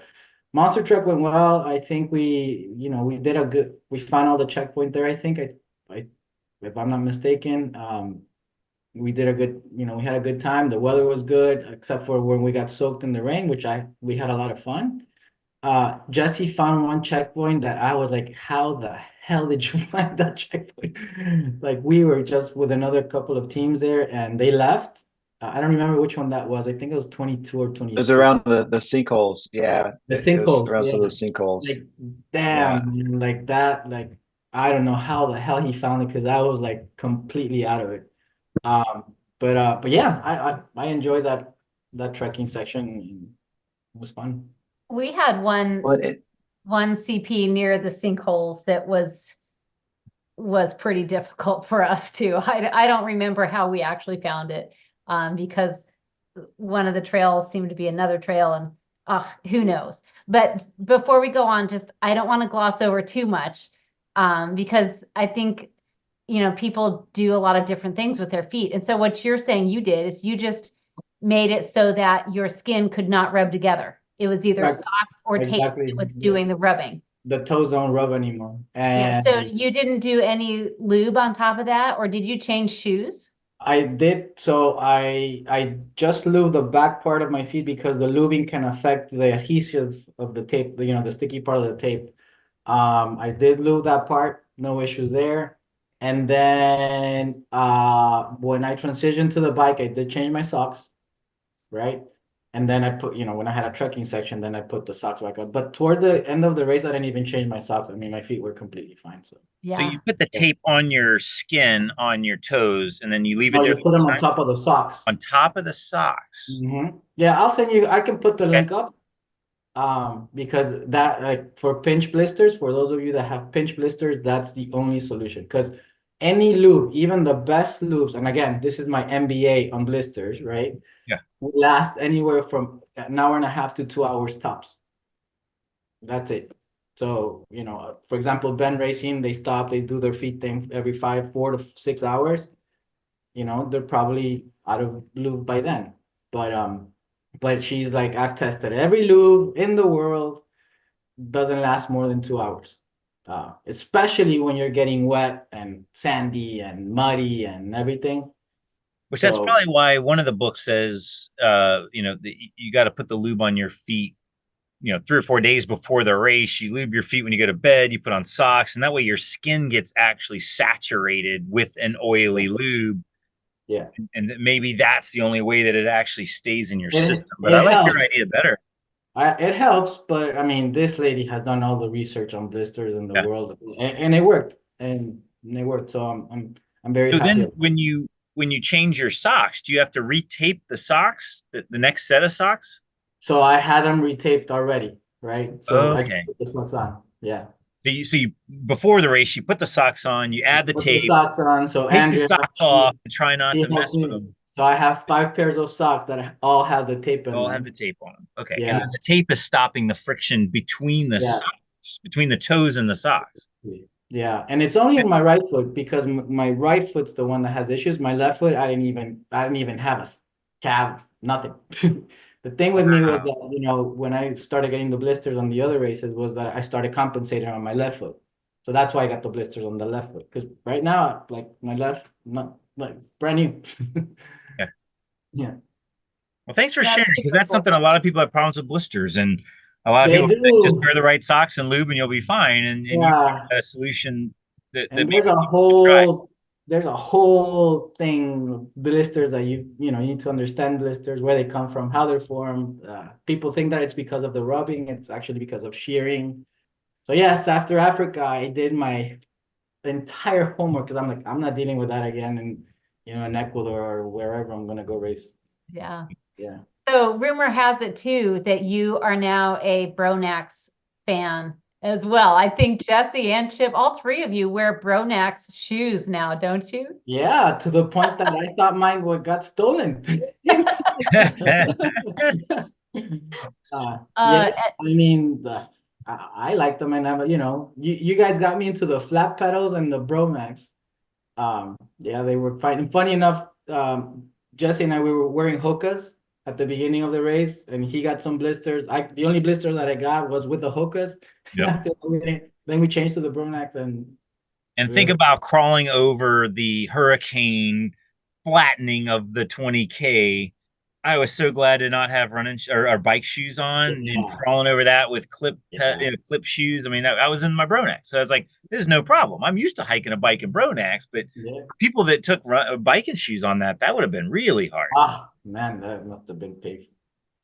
monster truck went well. I think we did a good. We found all the checkpoint there. I think I if I'm not mistaken. We did a good. We had a good time. The weather was good, except for when we got soaked in the rain, which we had a lot of fun. Jesse found one checkpoint that I was like, how the hell did you find that checkpoint? Like, we were just with another couple of teams there and they left. I don't remember which one that was. I think it was 22 or It was 23. around the sinkholes. Yeah, The it was sinkholes, around yeah. some of those sinkholes. Like, Yeah. damn, man, like that, like, I don't know how the hell he found it because I was like completely out of it. But yeah, I enjoyed that trekking section. It was fun. We had Well, one CP near the sinkholes that was pretty difficult for us too. I don't remember how we actually found it, because one of the trails seemed to be another trail, and who knows. But before we go on, just I don't want to gloss over too much, because I think people do a lot of different things with their feet. And so what you're saying you did is you just made it so that your skin could not rub together. It was either Right. socks or tape Exactly. that was Yeah. doing the rubbing. The toes don't rub anymore. Yeah. So And you didn't do any lube on top of that, or did you change shoes? I did, so I just lube the back part of my feet because the lubing can affect the adhesive of the tape, the sticky part of the tape. I did lube that part, no issues there. And then when I transitioned to the bike, I did change my socks, right? And then I put, when I had a trekking section, then I put the socks back on. But toward the end of the race, I didn't even change my socks. I mean, my feet were completely fine. So So Yeah. you put the tape on your skin, on your toes, and then you leave it no, there you the put whole them on time? top of the socks. On top of the socks. Yeah, I'll send you. I can put the Okay. link up. Because that, like, for pinch blisters, for those of you that have pinch blisters, that's the only solution. Because any lube, even the best lubes, and again, this is my MBA on blisters, right? Yeah. Will last anywhere from an hour and a half to 2 hours tops. That's it. So, for example, Ben Racing, they stop, they do their feet thing every 4 to 6 hours. They're probably out of lube by then. But she's like, I've tested every lube in the world, doesn't last more than 2 hours. Especially when you're getting wet and sandy and muddy and everything. Which that's So probably why one of the books says, you got to put the lube on your feet, 3 or 4 days before the race. You lube your feet when you go to bed, you put on socks, and that way your skin gets actually saturated with an oily lube. yeah, And maybe that's the only way that it actually stays in your it system. But I it like your helps. idea better. It helps, but I mean, this lady has done all the research on blisters in the Yeah. world, and it worked, and it worked. So I'm very So happy. then when you change your socks, do you have to retape the socks, the next set of socks? So I had them retaped already, right? So I just Okay. put the socks on. Yeah. So you before the race, you put the socks on, you add the Put the tape, socks on. So take the Andrea, socks off, and try not she to helped mess with me. them. So I have 5 pairs of socks that all have the tape They in all have them. the tape on them. Okay. And Yeah. then the tape is stopping the friction between the Yeah. socks, between the toes and the socks. Yeah. And it's only in my right foot because my right foot's the one that has issues. My left foot, I didn't even have a calf, nothing. The thing with me was Wow. that, when I started getting the blisters on the other races was that I started compensating on my left foot. So that's why I got the blisters on the left foot. Because right now, like my left, not like brand new. Yeah. Yeah. Well, thanks for That's sharing, because super that's cool. something a lot of people have problems with blisters, and a lot of They people think just do. wear the right socks and lube and you'll be fine. And you Yeah. got a solution that And maybe people should try. there's a whole thing, blisters that you need to understand blisters, where they come from, how they're formed. People think that it's because of the rubbing. It's actually because of shearing. So yes, after Africa, I did my entire homework because I'm like, I'm not dealing with that again in Ecuador or wherever I'm gonna go race. Yeah. Yeah. So rumor has it too that you are now a Bronax fan as well. I think Jesse and Chip, all three of you wear Bronax shoes now, don't you? Yeah, to the point that I thought mine got stolen. Yeah, Uh, I mean, I like them, and you guys got me into the flat pedals and the Bromax. Yeah, they were fighting. Funny enough, Jesse and I, we were wearing Hokas at the beginning of the race, and he got some blisters. The only blister that I got was with the Hokas. Yep. Then we changed to the Bronax, and And think really, about crawling over the hurricane flattening of the 20K. I was so glad to not have running or bike shoes on and yeah, crawling over that with yeah. clip shoes. I mean, I was in my Bronax, so I was like, "This is no problem." I'm used to hiking a bike in Bronax, but Yeah. people that took biking shoes on that would have been really hard. Ah, man, that must have been painful.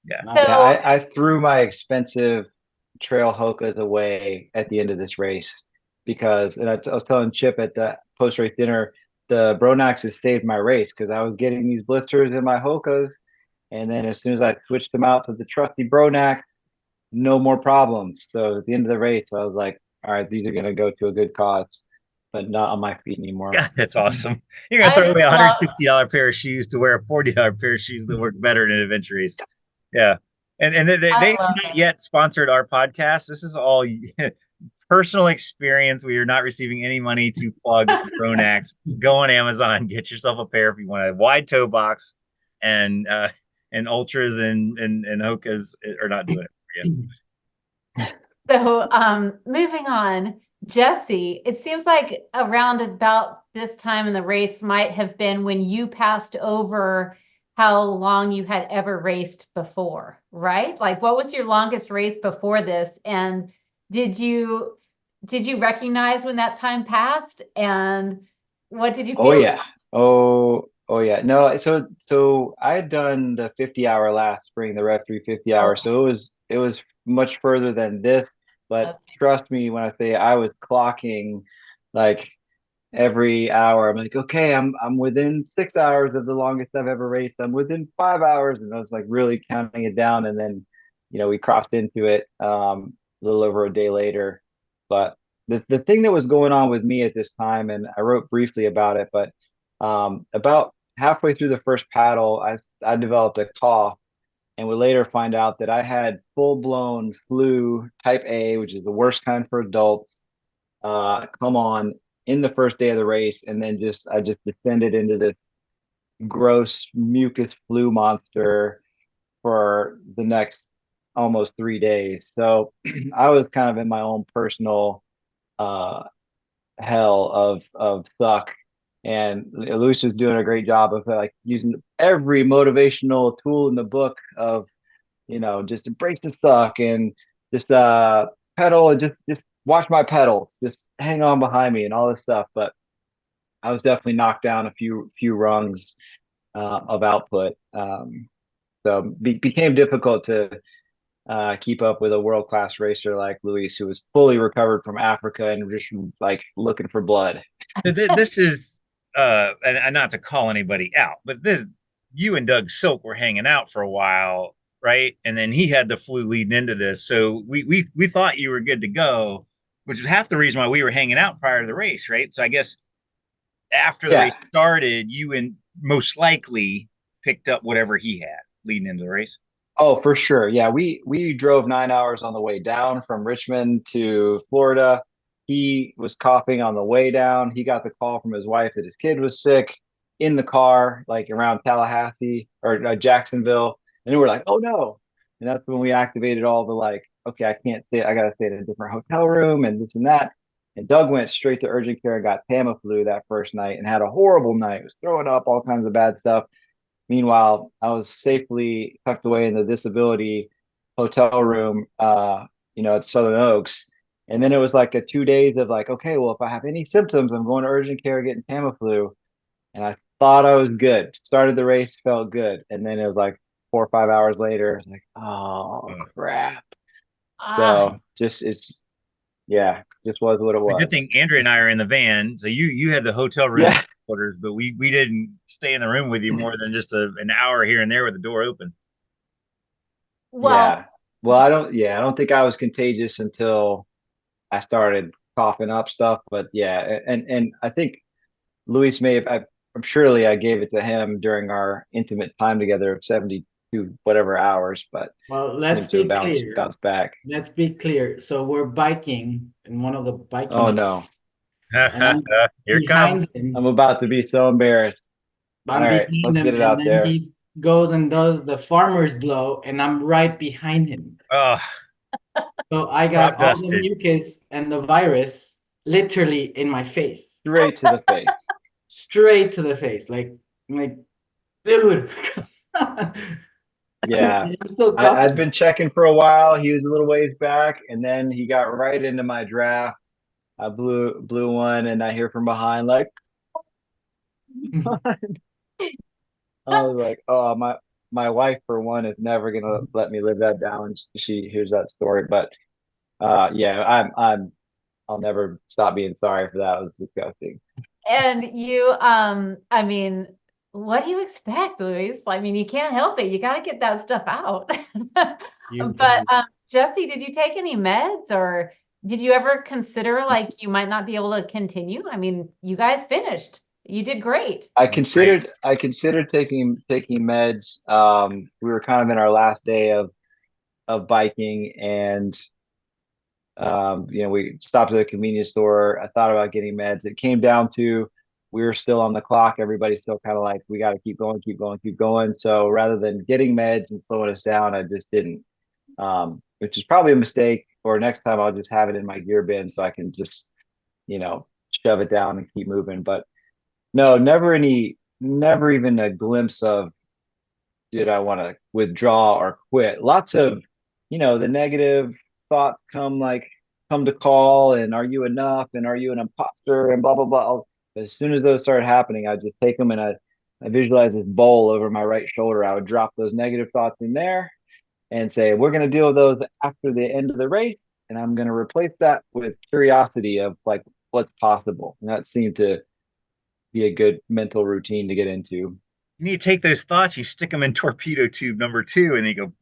Yeah. Not Yeah, So, I threw my expensive trail Hokas away at the end of this race because, and I was telling Chip at the post race dinner, the Bronax has saved my race because I was getting these blisters in my Hokas, and then as soon as I switched them out to the trusty Bronax, no more problems. So at the end of the race, I was like, all right, these are going to go to a good cause, but not on my feet anymore. God, that's awesome. You're gonna I throw away just a love $160 pair of shoes to wear a $40 pair of shoes that work better in an adventure race. Yeah. And they I have love not it. yet sponsored our podcast. This is all personal experience. We are not receiving any money to plug Ronax. Go on Amazon, get yourself a pair if you want a wide toe box, and ultras and Hokas are not doing it for you. So, moving on, Jesse, it seems like around about this time in the race might have been when you passed over how long you had ever raced before, right? Like, what was your longest race before this? And did you did you recognize when that time passed? And what did you Oh feel? yeah. Oh yeah. No, so I had done the 50-hour last spring, the Rev 350 hour. Okay, So it was much further than this, but okay. trust me when I say I was clocking like every hour. I'm like, okay, I'm within 6 hours of the longest I've ever raced. I'm within 5 hours, and I was like really counting it down. And then, we crossed into it a little over a day later. But the thing that was going on with me at this time, and I wrote briefly about it, but about halfway through the first paddle, I developed a cough and would later find out that I had full-blown flu type A, which is the worst kind for adults, come on in the first day of the race, and then I just descended into this gross mucus flu monster for the next almost 3 days. So I was kind of in my own personal uh, hell of suck. And Luis was doing a great job of like using every motivational tool in the book of, just embrace the suck and just pedal and just watch my pedals, just hang on behind me and all this stuff. But I was definitely knocked down a few rungs of output. So became difficult to keep up with a world class racer like Luis, who was fully recovered from Africa and just like looking for blood. This is and not to call anybody out, but this you and Doug Silk were hanging out for a while, right? And then he had the flu leading into this. So we thought you were good to go, which is half the reason why we were hanging out prior to the race, right? So I guess after the race Yeah. started, you and most likely picked up whatever he had leading into the race. Oh, for sure. Yeah, we drove 9 hours on the way down from Richmond to Florida. He was coughing on the way down. He got the call from his wife that his kid was sick in the car, like around Tallahassee or Jacksonville, and we were like, "Oh no!" And that's when we activated all the like, "Okay, I can't stay. I gotta stay in a different hotel room and this and that." And Doug went straight to urgent care and got Tamiflu that first night and had a horrible night. He was throwing up all kinds of bad stuff. Meanwhile, I was safely tucked away in the disability hotel room, at Southern Oaks. And then it was like a 2 days of like, okay, well, if I have any symptoms, I'm going to urgent care getting Tamiflu. And I thought I was good. Started the race, felt good. And then it was like 4 or 5 hours later, it's like, oh Uh, crap. Ah, So yeah, just was what it the good was. thing Andrea and I are in the van, so you had the hotel room Yeah. quarters, but we didn't stay in the room with you more than just an hour here and there with the door open. well, Yeah. Well, I don't think I was contagious until I started coughing up stuff. But yeah, and I think Luis may have. I'm surely I gave it to him during our intimate time together of 72 whatever hours, but Well, seemed to bounce back. Let's be clear. So we're biking in one of the Oh biking. no. and I'm Here it comes. behind him. I'm about to be so embarrassed. All I'm right, behind let's him, get it and out then there. he goes and does the farmer's blow, and I'm right behind him. Oh, So I crop got all the dusted. mucus and the virus literally in my face, Straight to the face. straight to the face. Like, dude. Yeah. I'm still I'd coughing. been checking for a while. He was a little ways back, and then he got right into my draft. I blew one, and I hear from behind like, I was like, oh, my wife for one is never gonna let me live that down. She hears that story, but yeah, I'll never stop being sorry for that. It was disgusting. And you, I mean, what do you expect, Luis? I mean, you can't help it. You got to get that stuff out. You But Jesse, did you take any meds or did you ever consider like you might not be able to continue? I mean, you guys finished. You did great. Great. I considered taking meds. We were kind of in our last day of biking, and we stopped at a convenience store. I thought about getting meds. It came down to we were still on the clock. Everybody's still kind of like, we got to keep going, keep going, keep going. So rather than getting meds and slowing us down, I just didn't, which is probably a mistake. Or next time I'll just have it in my gear bin so I can just, shove it down and keep moving. But no, never even a glimpse of did I want to withdraw or quit. Lots of, the negative thoughts come to call, and are you enough, and are you an imposter, and blah blah blah. As soon as those started happening, I just take them, and I visualize this bowl over my right shoulder. I would drop those negative thoughts in there and say, we're going to deal with those after the end of the race, and I'm going to replace that with curiosity of like what's possible. And that seemed to be a good mental routine to get into. You need to take those thoughts, you stick them in torpedo tube number 2, and then you go,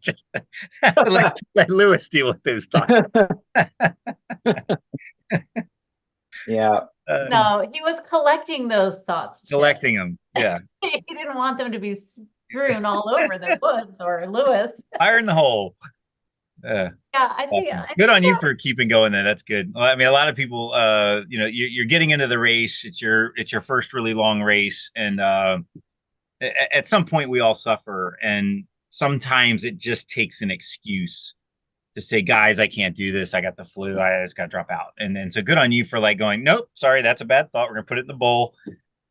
just let Lewis deal with those thoughts. Yeah. No, he was collecting those thoughts, Chip. Collecting them. Yeah. He didn't want them to be strewn all over the woods or Lewis. Fire in the hole. Yeah, I think Awesome. I Good think on you for keeping going then. That's good. Well, I mean, a lot of people, you're getting into the race. It's your first really long race, and at some point we all suffer, and sometimes it just takes an excuse to say, guys, I can't do this. I got the flu. I just got to drop out. And so good on you for like going, nope, sorry, that's a bad thought. We're gonna put it in the bowl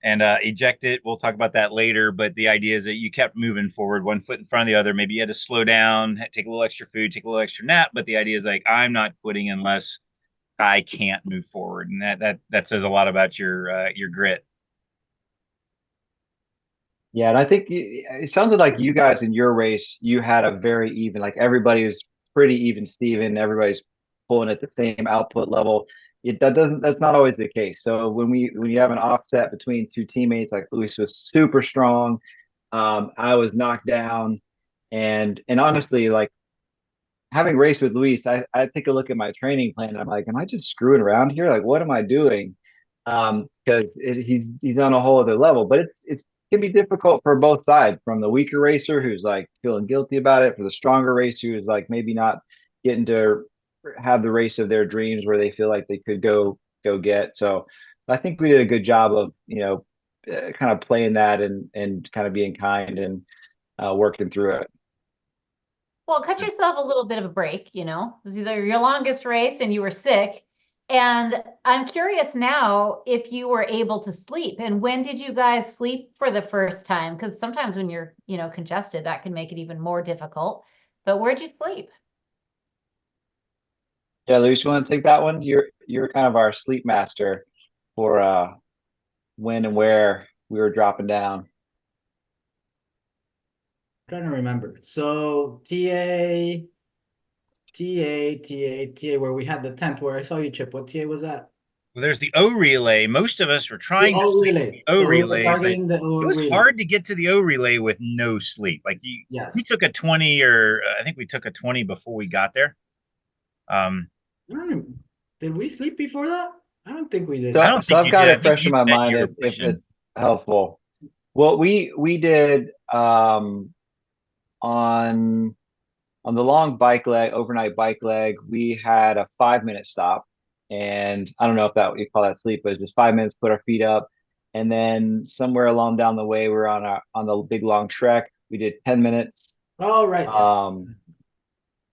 and eject it. We'll talk about that later. But the idea is that you kept moving forward, one foot in front of the other. Maybe you had to slow down, take a little extra food, take a little extra nap. But the idea is like, I'm not quitting unless I can't move forward, and that says a lot about your grit. Yeah, and I think it sounds like you guys in your race, you had a very even, like everybody was pretty even, Steven. Everybody's pulling at the same output level. That's not always the case. So when you have an offset between two teammates, like Luis was super strong, I was knocked down, and honestly, like having raced with Luis, I take a look at my training plan and I'm like, am I just screwing around here? Like, what am I doing? Because he's on a whole other level. But it can be difficult for both sides, from the weaker racer who's like feeling guilty about it, for the stronger racer who's like maybe not getting to have the race of their dreams where they feel like they could go get. So I think we did a good job of kind of playing that and kind of being kind and working through it. well, cut yourself a little bit of a break, you know. It was either your longest race and you were sick. And I'm curious now if you were able to sleep. And when did you guys sleep for the first time? Because sometimes when you're, congested, that can make it even more difficult. But where'd you sleep? Yeah, Luis, you want to take that one? You're kind of our sleep master for when and where we were dropping down. trying to remember. So TA, where we had the tent where I saw you, Chip. What TA was that? Well, there's the O relay. Most of us were The trying to O sleep relay. the O So we were relay, but targeting the O it was relay. hard to get to the O relay with no sleep. Like we Yes. took a 20, or I think we took a 20 before we got there. Did we sleep before that? I don't think we did. So, I don't so think I've you got did. I it think fresh in you my said mind you were if pushing. it's helpful. Well, we did on the long bike leg, overnight bike leg, we had a 5-minute stop. and I don't know if that you call that sleep, but it's just 5 minutes, put our feet up. And then somewhere along down the way, we're on the big long trek. We did 10 minutes. Oh, right. Yeah.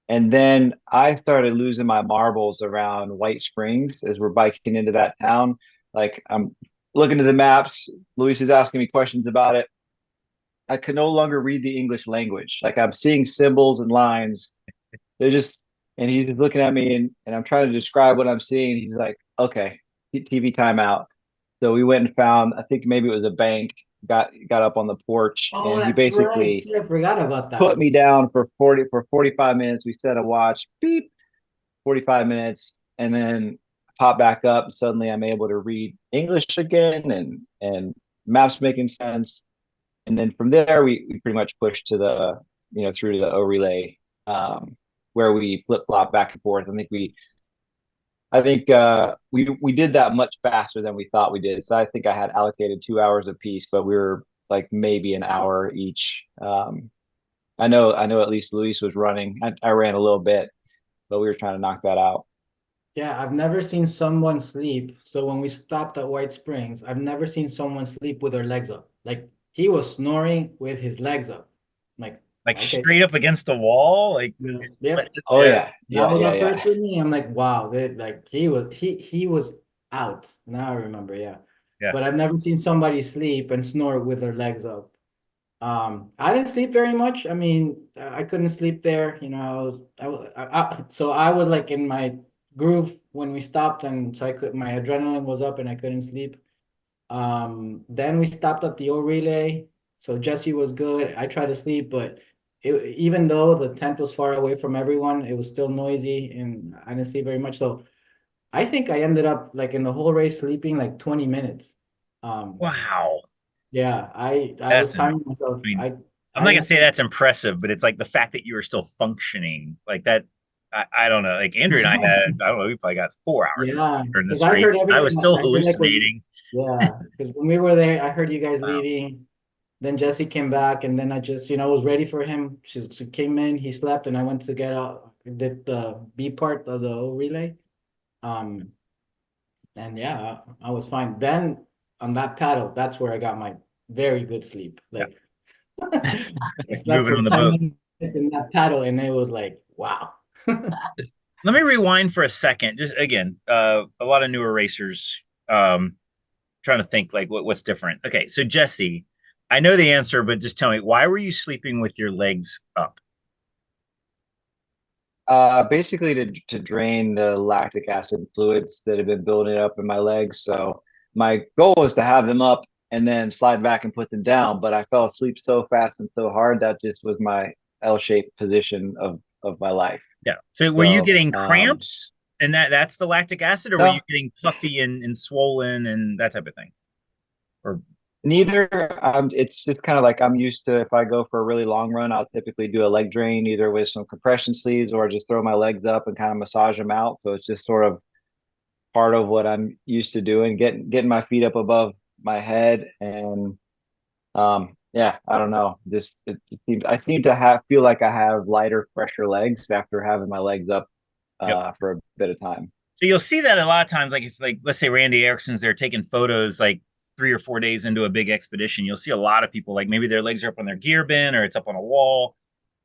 And then I started losing my marbles around White Springs as we're biking into that town. Like I'm looking at the maps, Luis is asking me questions about it. I could no longer read the English language. Like I'm seeing symbols and lines. They're just, and he's just looking at me, and I'm trying to describe what I'm seeing. He's like, okay, TV timeout. So we went and found, I think maybe it was a bank, got up on the porch, Oh, and he that's right. basically See, I forgot about that. put me down for 45 minutes. We set a watch, beep, 45 minutes, and then pop back up. Suddenly I'm able to read English again, and maps making sense. And then from there we pretty much pushed to the, through to the O relay, where we flip flop back and forth. We did that much faster than we thought we did. So I think I had allocated 2 hours apiece, but we were like maybe an hour each. I know at least Luis was running. I ran a little bit, but we were trying to knock that out. Yeah, I've never seen someone sleep. So when we stopped at White Springs, I've never seen someone sleep with their legs up. Like he was snoring with his legs up. Like, Like okay. straight up against the wall. Like, Yeah. Yep. Oh yeah. That was at yeah. first for me. I'm like, wow, like he was out. Now I remember, yeah. Yeah. But I've never seen somebody sleep and snore with their legs up. I didn't sleep very much. I mean, I couldn't sleep there. So I was like in my groove when we stopped, and so my adrenaline was up and I couldn't sleep. Then we stopped at the O relay. So Jesse was good. I tried to sleep, but even though the tent was far away from everyone, it was still noisy and I didn't sleep very much. So I think I ended up like in the whole race sleeping like 20 minutes. Wow. Yeah, I was That's timing myself. I mean, I'm I not gonna didn't say sleep. that's impressive, but it's like the fact that you were still functioning like that. I don't know. Like Andrew and I had, I don't know, we probably got 4 hours of Yeah, sleep during because this I race. heard I was everything. still I heard like hallucinating. yeah, because when we were there, I heard you guys Wow. leaving. Then Jesse came back, and then I just, was ready for him. She came in, he slept, and I went to get out, did the B part of the O relay. Um, and yeah, I was fine. Then on that paddle, that's where I got my very good sleep. Yeah. Like I slept Moving for on the 10 boat. minutes in that paddle, and it was like, wow. Let me rewind for a second. Just again, a lot of newer racers, trying to think like what's different. Okay, so Jesse, I know the answer, but just tell me, why were you sleeping with your legs up? Basically to drain the lactic acid fluids that have been building up in my legs. So my goal was to have them up and then slide back and put them down, but I fell asleep so fast and so hard that just was my L-shaped position of my life. Yeah. So were you So getting cramps and that's the lactic acid, or were you no, getting puffy and swollen and that type of thing? Or neither. It's just kind of like I'm used to, if I go for a really long run, I'll typically do a leg drain either with some compression sleeves or just throw my legs up and kind of massage them out. So it's just sort of part of what I'm used to doing, getting my feet up above my head. And yeah, I don't know. Just it seems I seem to feel like I have lighter, fresher legs after having my legs up yep. For a bit of time. So you'll see that a lot of times, like if like let's say Randy Erickson's there taking photos like 3 or 4 days into a big expedition, you'll see a lot of people like maybe their legs are up on their gear bin or it's up on a wall.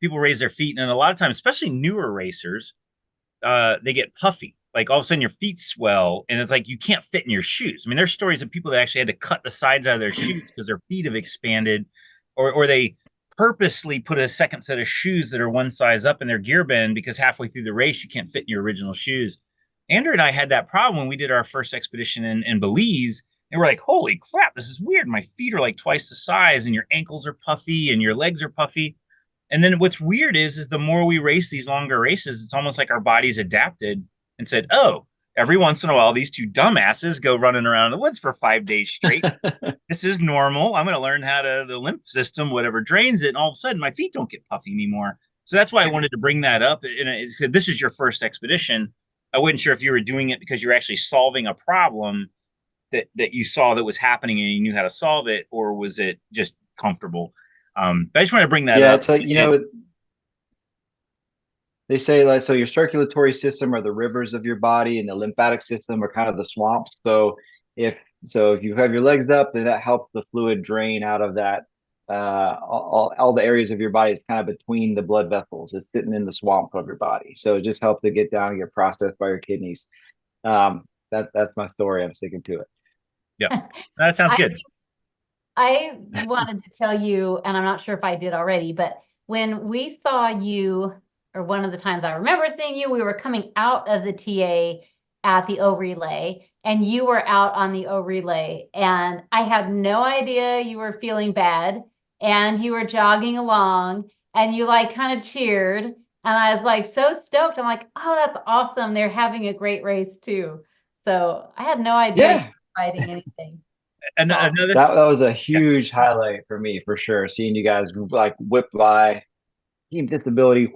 People raise their feet, and a lot of times, especially newer racers, they get puffy. Like all of a sudden your feet swell and it's like you can't fit in your shoes. I mean, there's stories of people that actually had to cut the sides out of their shoes because their feet have expanded, or they purposely put a second set of shoes that are one size up in their gear bin because halfway through the race you can't fit in your original shoes. Andrew and I had that problem when we did our first expedition in Belize, and we're like, holy crap, this is weird. My feet are like twice the size, and your ankles are puffy, and your legs are puffy. And then what's weird is the more we race these longer races, it's almost like our bodies adapted and said, oh, every once in a while, these two dumbasses go running around in the woods for 5 days straight. This is normal. I'm going to learn how the lymph system, whatever drains it. And all of a sudden, my feet don't get puffy anymore. So that's why I wanted to bring that up. And this is your first expedition. I wasn't sure if you were doing it because you're actually solving a problem that you saw that was happening and you knew how to solve it, or was it just comfortable? But I just want to bring that Yeah, up. it's like, they say like, so your circulatory system are the rivers of your body, and the lymphatic system are kind of the swamps. If if you have your legs up, then that helps the fluid drain out of that. All the areas of your body is kind of between the blood vessels. It's sitting in the swamp of your body. So it just helps to get down and get processed by your kidneys. That's my story. I'm sticking to it. Yeah, that sounds good. I wanted to tell you, and I'm not sure if I did already, but when we saw you, or one of the times I remember seeing you, we were coming out of the TA at the O relay, and you were out on the O relay, and I had no idea you were feeling bad, and you were jogging along, and you like kind of cheered, and I was like so stoked. I'm like, oh, that's awesome. They're having a great race too. So I had no idea you Yeah. were fighting anything. And Awesome. another, That was a huge highlight for me, for sure. Seeing you guys like whip by Team Disability,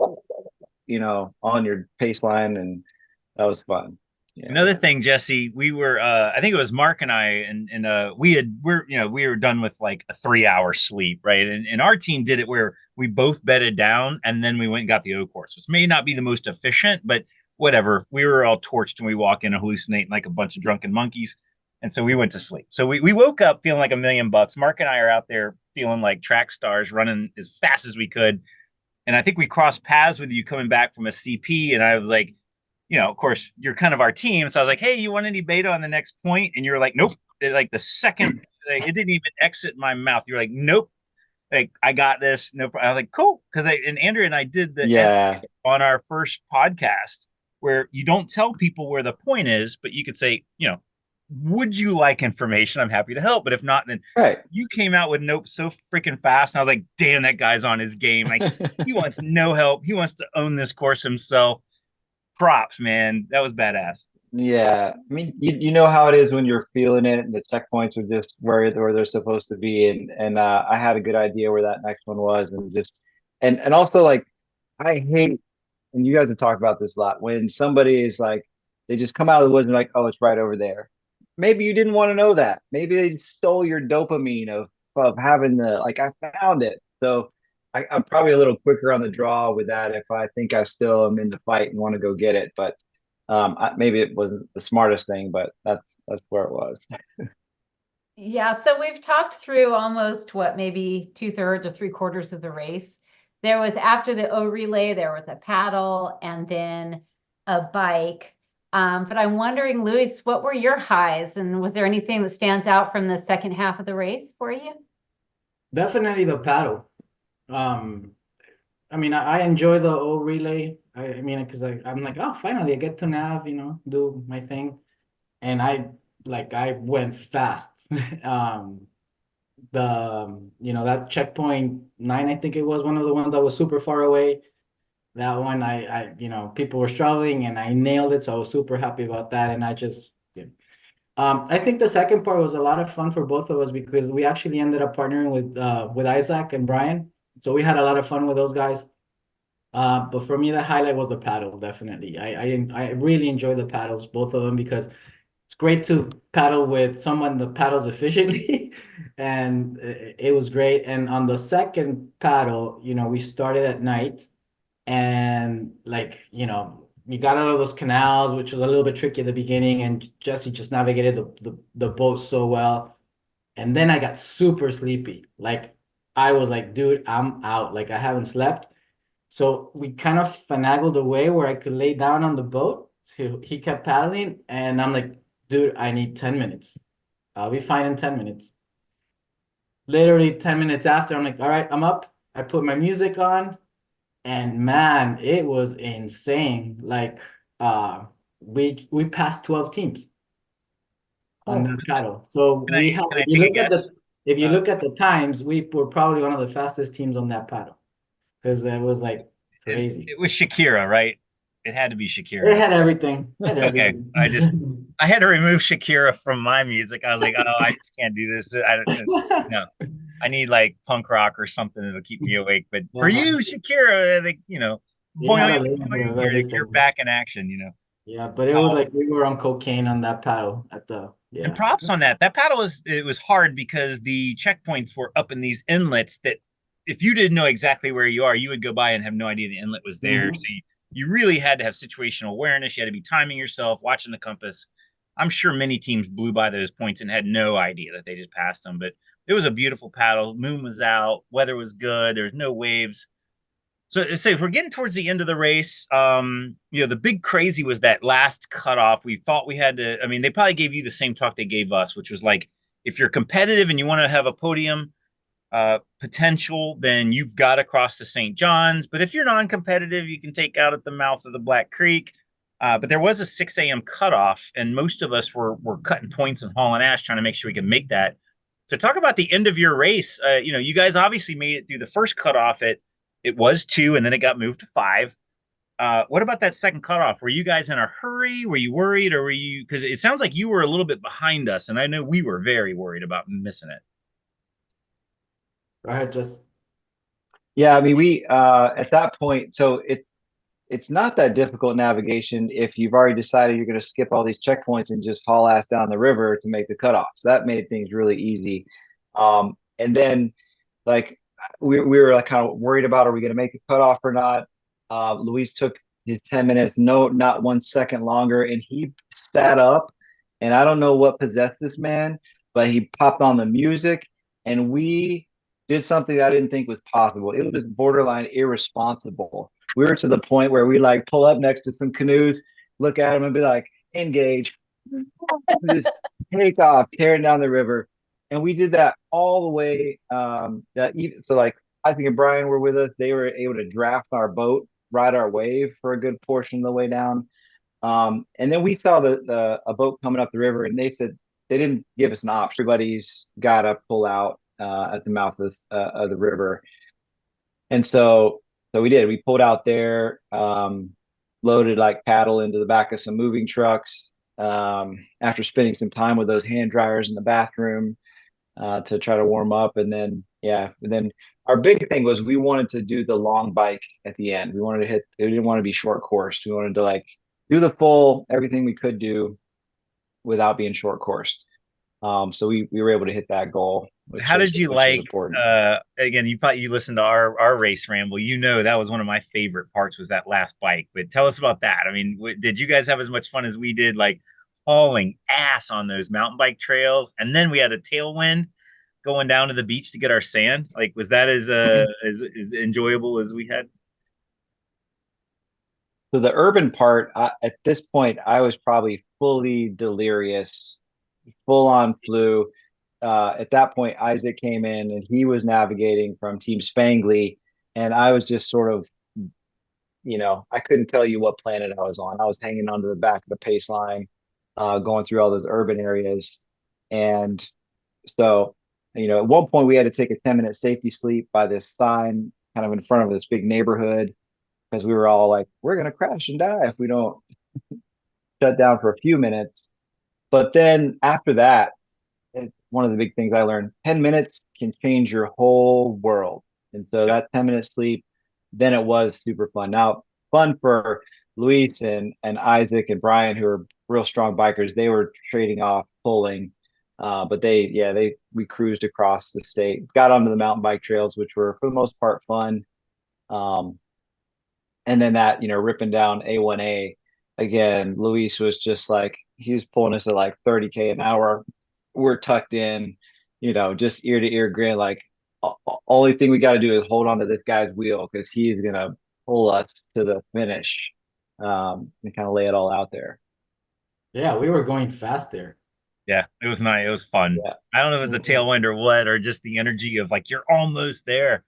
on your pace line, and that was fun. Yeah. Another thing, Jesse, we were I think it was Mark and I, and we were done with like a 3 hour sleep, right? And our team did it where we both bedded down and then we went and got the O course, which may not be the most efficient, but whatever. We were all torched and we walk in and hallucinating like a bunch of drunken monkeys. And so we went to sleep. So we woke up feeling like $1,000,000. Mark and I are out there feeling like track stars, running as fast as we could. And I think we crossed paths with you coming back from a CP, and I was like, of course, you're kind of our team. So I was like, hey, you want any beta on the next point? And you're like, nope. Like the second, like, it didn't even exit my mouth. You're like, nope. Like, I got this. No problem. I was like, cool. Because and Andrea and I did the on our first podcast where you don't tell people where the point is, but you could say, would you like information? I'm happy to help. But if not, then you came out with nope so freaking fast. And I was like, damn, that guy's on his game. Like, he wants no help. He wants to own this course himself. Props, man. That was badass. Yeah. I mean, you know how it is when you're feeling it and the checkpoints are just where they're supposed to be. And I had a good idea where that next one was, and also like I hate, and you guys have talked about this a lot, when somebody is like, they just come out of the woods and like, oh, it's right over there. Maybe you didn't want to know that. Maybe they stole your dopamine of having like, I found it. So I'm probably a little quicker on the draw with that if I think I still am in the fight and want to go get it. But maybe it wasn't the smartest thing, but that's where it was. Yeah, so we've talked through almost maybe 2/3 or 3/4 of the race. There was, after the O relay, there was a paddle and then a bike. But I'm wondering, Luis, what were your highs, and was there anything that stands out from the second half of the race for you? Definitely the paddle. I mean, I enjoy the O relay. I mean, because I'm like, oh, finally I get to nav, do my thing. And I went fast. That checkpoint 9, I think it was one of the ones that was super far away. That one, people were struggling and I nailed it. So I was super happy about that. And I think the second part was a lot of fun for both of us because we actually ended up partnering with Isaac and Brian. So we had a lot of fun with those guys. But for me, the highlight was the paddle, definitely. I really enjoy the paddles, both of them, because it's great to paddle with someone that paddles efficiently. And it was great. And on the second paddle, we started at night and we got out of those canals, which was a little bit tricky at the beginning. And Jesse just navigated the boat so well. And then I got super sleepy. Like I was like, dude, I'm out. Like I haven't slept. So we kind of finagled a way where I could lay down on the boat. So he kept paddling, and I'm like, dude, I need 10 minutes. I'll be fine in 10 minutes. Literally 10 minutes after, I'm like, all right, I'm up. I put my music on, and man, it was insane. Like, we passed 12 teams on that paddle. So Can I take a guess? if you look at the times, we were probably one of the fastest teams on that paddle. Because it was like crazy. It was Shakira, right? It had to be Shakira. It had everything. Okay, I had to remove Shakira from my music. I was like, oh, I just can't do this. No, I need like punk rock or something that'll keep me awake. But for you, Shakira, like you're back in action. Yeah, but it was like we were on cocaine on that paddle And props on that. That paddle was hard because the checkpoints were up in these inlets that if you didn't know exactly where you are, you would go by and have no idea the inlet was there. So you really had to have situational awareness. You had to be timing yourself, watching the compass. I'm sure many teams blew by those points and had no idea that they just passed them, but it was a beautiful paddle. Moon was out, weather was good, there was no waves. So if we're getting towards the end of the race, the big crazy was that last cutoff. We thought we had to. I mean, they probably gave you the same talk they gave us, which was like, if you're competitive and you want to have a podium potential, then you've got to cross the St. John's. But if you're non-competitive, you can take out at the mouth of the Black Creek. But there was a 6 a.m. cutoff, and most of us were cutting points and hauling ass trying to make sure we can make that. So talk about the end of your race. You guys obviously made it through the first cutoff at it was 2, and then it got moved to 5. What about that second cutoff? Were you guys in a hurry? Were you worried, or were you? Because it sounds like you were a little bit behind us, and I know we were very worried about missing it. Go ahead, just. Yeah, I mean, we at that point, so it's not that difficult navigation if you've already decided you're going to skip all these checkpoints and just haul ass down the river to make the cutoff. So that made things really easy. And then, like, we were like kind of worried about, are we going to make the cutoff or not? Luis took his 10 minutes, no, not 1 second longer, and he sat up. And I don't know what possessed this man, but he popped on the music, and we did something I didn't think was possible. It was borderline irresponsible. We were to the point where we like pull up next to some canoes, look at them, and be like, engage, just take off, tearing down the river. And we did that all the way. So like Isaac and Brian were with us. They were able to draft our boat, ride our wave for a good portion of the way down. And then we saw a boat coming up the river, and they said they didn't give us an option. Everybody's got to pull out at the mouth of the river. And so we did. We pulled out there, loaded like paddle into the back of some moving trucks. After spending some time with those hand dryers in the bathroom to try to warm up, and then our big thing was we wanted to do the long bike at the end. We wanted to hit. We didn't want to be short coursed. We wanted to like do the full everything we could do without being short coursed. So we were able to hit that goal. How did you like? Important. Again, you listened to our race ramble. That was one of my favorite parts was that last bike. But tell us about that. I mean, did you guys have as much fun as we did, like hauling ass on those mountain bike trails? And then we had a tailwind going down to the beach to get our sand. Like, was that as enjoyable as we had? So the urban part, at this point, I was probably fully delirious, full on flu. At that point, Isaac came in and he was navigating from Team Spangly, and I was just sort of, I couldn't tell you what planet I was on. I was hanging onto the back of the pace line, going through all those urban areas, and so, at one point we had to take a 10-minute safety sleep by this sign, kind of in front of this big neighborhood, because we were all like, we're gonna crash and die if we don't shut down for a few minutes. But then after that, one of the big things I learned, 10 minutes can change your whole world. And so that 10-minute sleep, then it was super fun. Now, fun for Luis and Isaac and Brian, who are real strong bikers. They were trading off, pulling. But we cruised across the state, got onto the mountain bike trails, which were for the most part fun. And then that, ripping down A1A again, Luis was just like, he was pulling us at like 30K an hour. We're tucked in, just ear to ear grin. Like, only thing we got to do is hold on to this guy's wheel because he's going to pull us to the finish, and kind of lay it all out there. Yeah, we were going fast there. Yeah, it was nice. It was fun. Yeah. I don't know if it's the tailwind or what, or just the energy of like, you're almost there.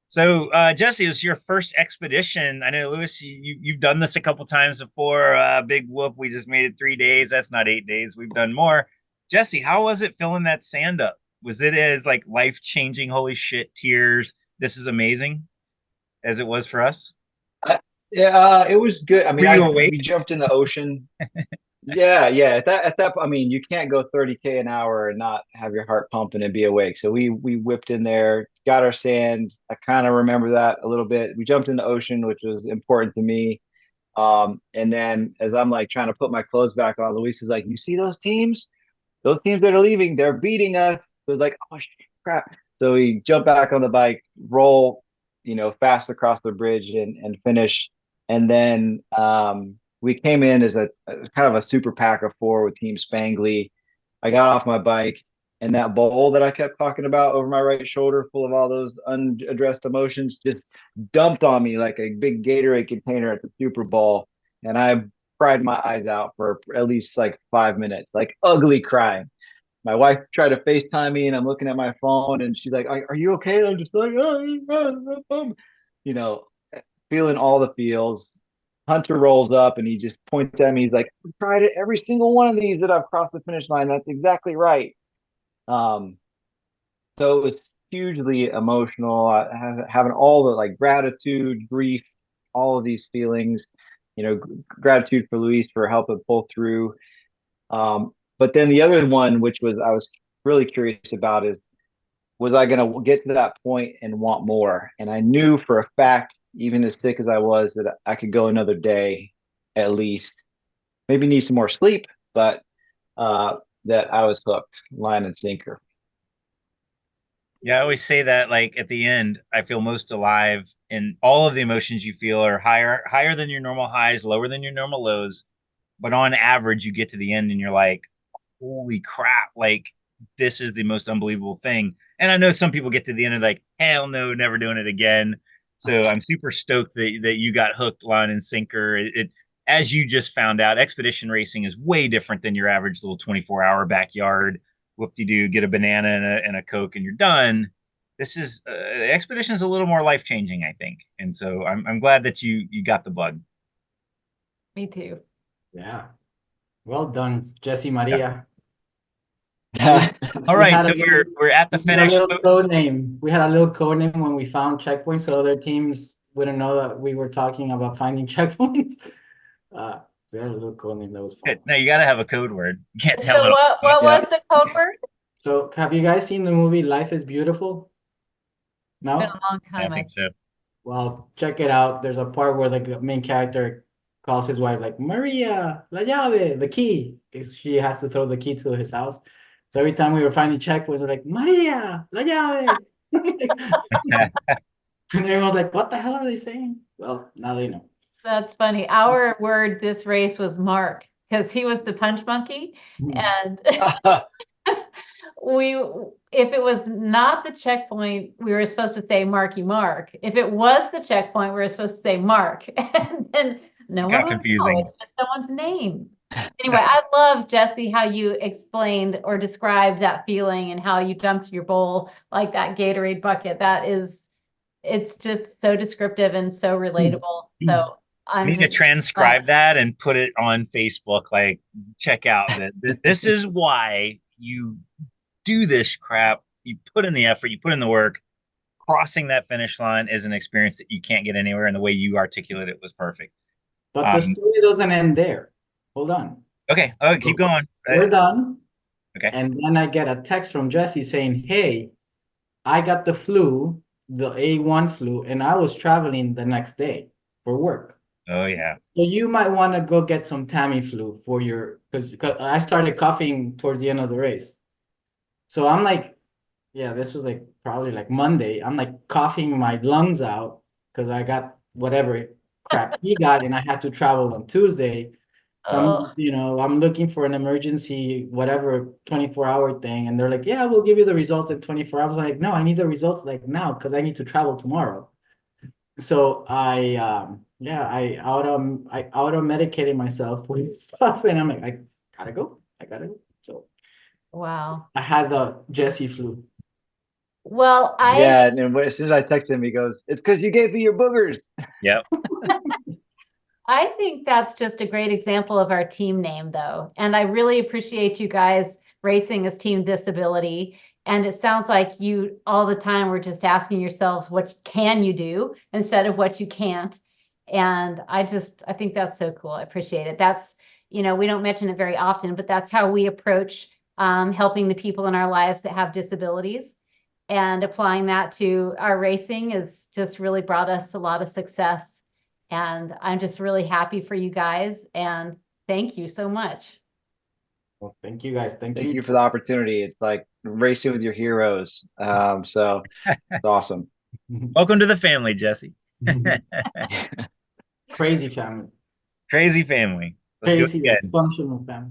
So, Jesse, it was your first expedition. I know, Luis, you've done this a couple times before. Big whoop, we just made it 3 days. That's not 8 days. We've done more. Jesse, how was it filling that sand up? Was it as like life-changing, holy shit, tears, this is amazing, as it was for us? Yeah, it was good. I mean, Were you awake? we jumped in the ocean. Yeah. At that, I mean, you can't go 30K an hour and not have your heart pumping and be awake. So we whipped in there, got our sand. I kind of remember that a little bit. We jumped in the ocean, which was important to me. And then as I'm like trying to put my clothes back on, Luis is like, "You see those teams? Those teams that are leaving, they're beating us." So it's like, "Oh crap!" So we jump back on the bike, roll, fast across the bridge and finish And then we came in as a kind of a super pack of four with Team Spangly. I got off my bike, and that bowl that I kept talking about over my right shoulder, full of all those unaddressed emotions, just dumped on me like a big Gatorade container at the Super Bowl. And I cried my eyes out for at least like 5 minutes, like ugly crying. My wife tried to FaceTime me, and I'm looking at my phone, and she's like, "Are you okay?" And I'm just like, you know, feeling all the feels. Hunter rolls up and he just points at me. He's like, "I tried it every single one of these that I've crossed the finish line. That's exactly right." Um, so it was hugely emotional. Having all the like gratitude, grief, all of these feelings. Gratitude for Luis for helping pull through. But then the other one, which was I was really curious about, is was I going to get to that point and want more? And I knew for a fact, even as sick as I was, that I could go another day at least. Maybe need some more sleep, but that I was hooked, line and sinker. Yeah, I always say that like at the end, I feel most alive, and all of the emotions you feel are higher than your normal highs, lower than your normal lows. But on average, you get to the end and you're like, holy crap, like this is the most unbelievable thing. And I know some people get to the end and like, hell no, never doing it again. So I'm super stoked that you got hooked line and sinker. As you just found out, expedition racing is way different than your average little 24-hour backyard. Whoop-de-doo, get a banana and a Coke and you're done. This is expedition is a little more life changing, I think. And so I'm glad that you got the bug. Me too. Yeah. Well done, Jesse Yeah. Maria. All We right, had so we're at the we had a finish, little folks. code name. We had a little code name when we found checkpoints, so other teams wouldn't know that we were talking about finding checkpoints. Uh, we had a little code name that was fun. Good. No, you got to have a code word. You can't tell So it. what Yeah. was the code word? So, have you guys seen the movie Life is Beautiful? It's been No? a long I time. don't think so. Well, check it out. There's a part where the main character calls his wife like Maria, la llave, the key, because she has to throw the key to his house. So every time we were finding checkpoints, we're like Maria, la llave. And everyone's like, what the hell are they saying? Well, now they know. That's funny. Our word this race was Mark because he was the punch monkey. And if it was not the checkpoint, we were supposed to say Marky Mark. If it was the checkpoint, we were supposed to say Mark. And then no one Got would know. confusing. It's just someone's name. Anyway, I love, Jesse, how you explained or described that feeling and how you dumped your bowl like that Gatorade bucket. It's just so descriptive and so relatable. So I I'm need to just transcribe that and put it on Facebook. Like, check out that this is why you do this crap. You put in the effort, you put in the work. Crossing that finish line is an experience that you can't get anywhere, and the way you articulate it was perfect. But the story doesn't end there. Hold on. Okay. Oh, keep going. We're done. Okay. And then I get a text from Jesse saying, hey, I got the flu, the A1 flu, and I was traveling the next day for work. Oh yeah. So you might want to go get some Tamiflu for your, because I started coughing towards the end of the race. So I'm like, yeah, this was like probably like Monday. I'm like coughing my lungs out because I got whatever crap he got, and I had to travel on Tuesday. So Oh, I'm looking for an emergency, whatever, 24-hour thing. And they're like, yeah, we'll give you the results in 24 hours. I'm like, no, I need the results like now because I need to travel tomorrow. So I auto medicated myself with stuff, and I'm like, I gotta go. So wow. I had the Jesse flu. Well, Yeah, and as soon as I text him, he goes, "It's because you gave me your boogers." Yep. I think that's just a great example of our team name, though. And I really appreciate you guys racing as Team Disability. And it sounds like you all the time were just asking yourselves, what can you do instead of what you can't? And I think that's so cool. I appreciate it. We don't mention it very often, but that's how we approach helping the people in our lives that have disabilities. And applying that to our racing has just really brought us a lot of success. And I'm just really happy for you guys. And thank you so much. Well, thank you guys. Thank you for the opportunity. It's like racing with your heroes. So it's awesome. Welcome to the family, Jesse. Crazy family. Crazy family. Let's do it Crazy, again. dysfunctional family.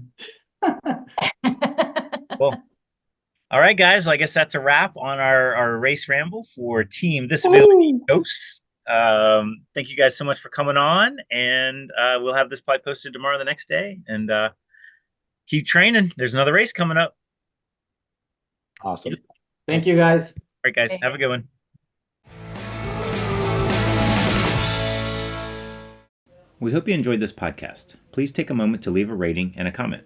Cool. All right, guys. Well, I guess that's a wrap on our race ramble for Team Disability Ghosts. Thank you guys so much for coming on, and we'll have this probably posted tomorrow, the next day, and keep training. There's another race coming up. Awesome. Thank you, guys. All right, guys. Have a good one. We hope you enjoyed this podcast. Please take a moment to leave a rating and a comment.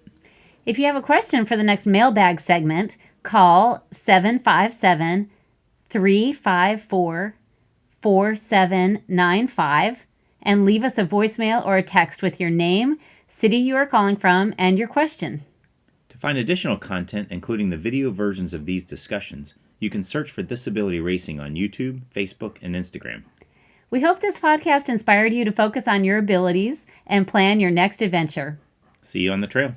If you have a question for the next mailbag segment, call 757-354-4795 and leave us a voicemail or a text with your name, city you are calling from, and your question. To find additional content, including the video versions of these discussions, you can search for thisABILITY Racing on YouTube, Facebook, and Instagram. We hope this podcast inspired you to focus on your abilities and plan your next adventure. See you on the trail.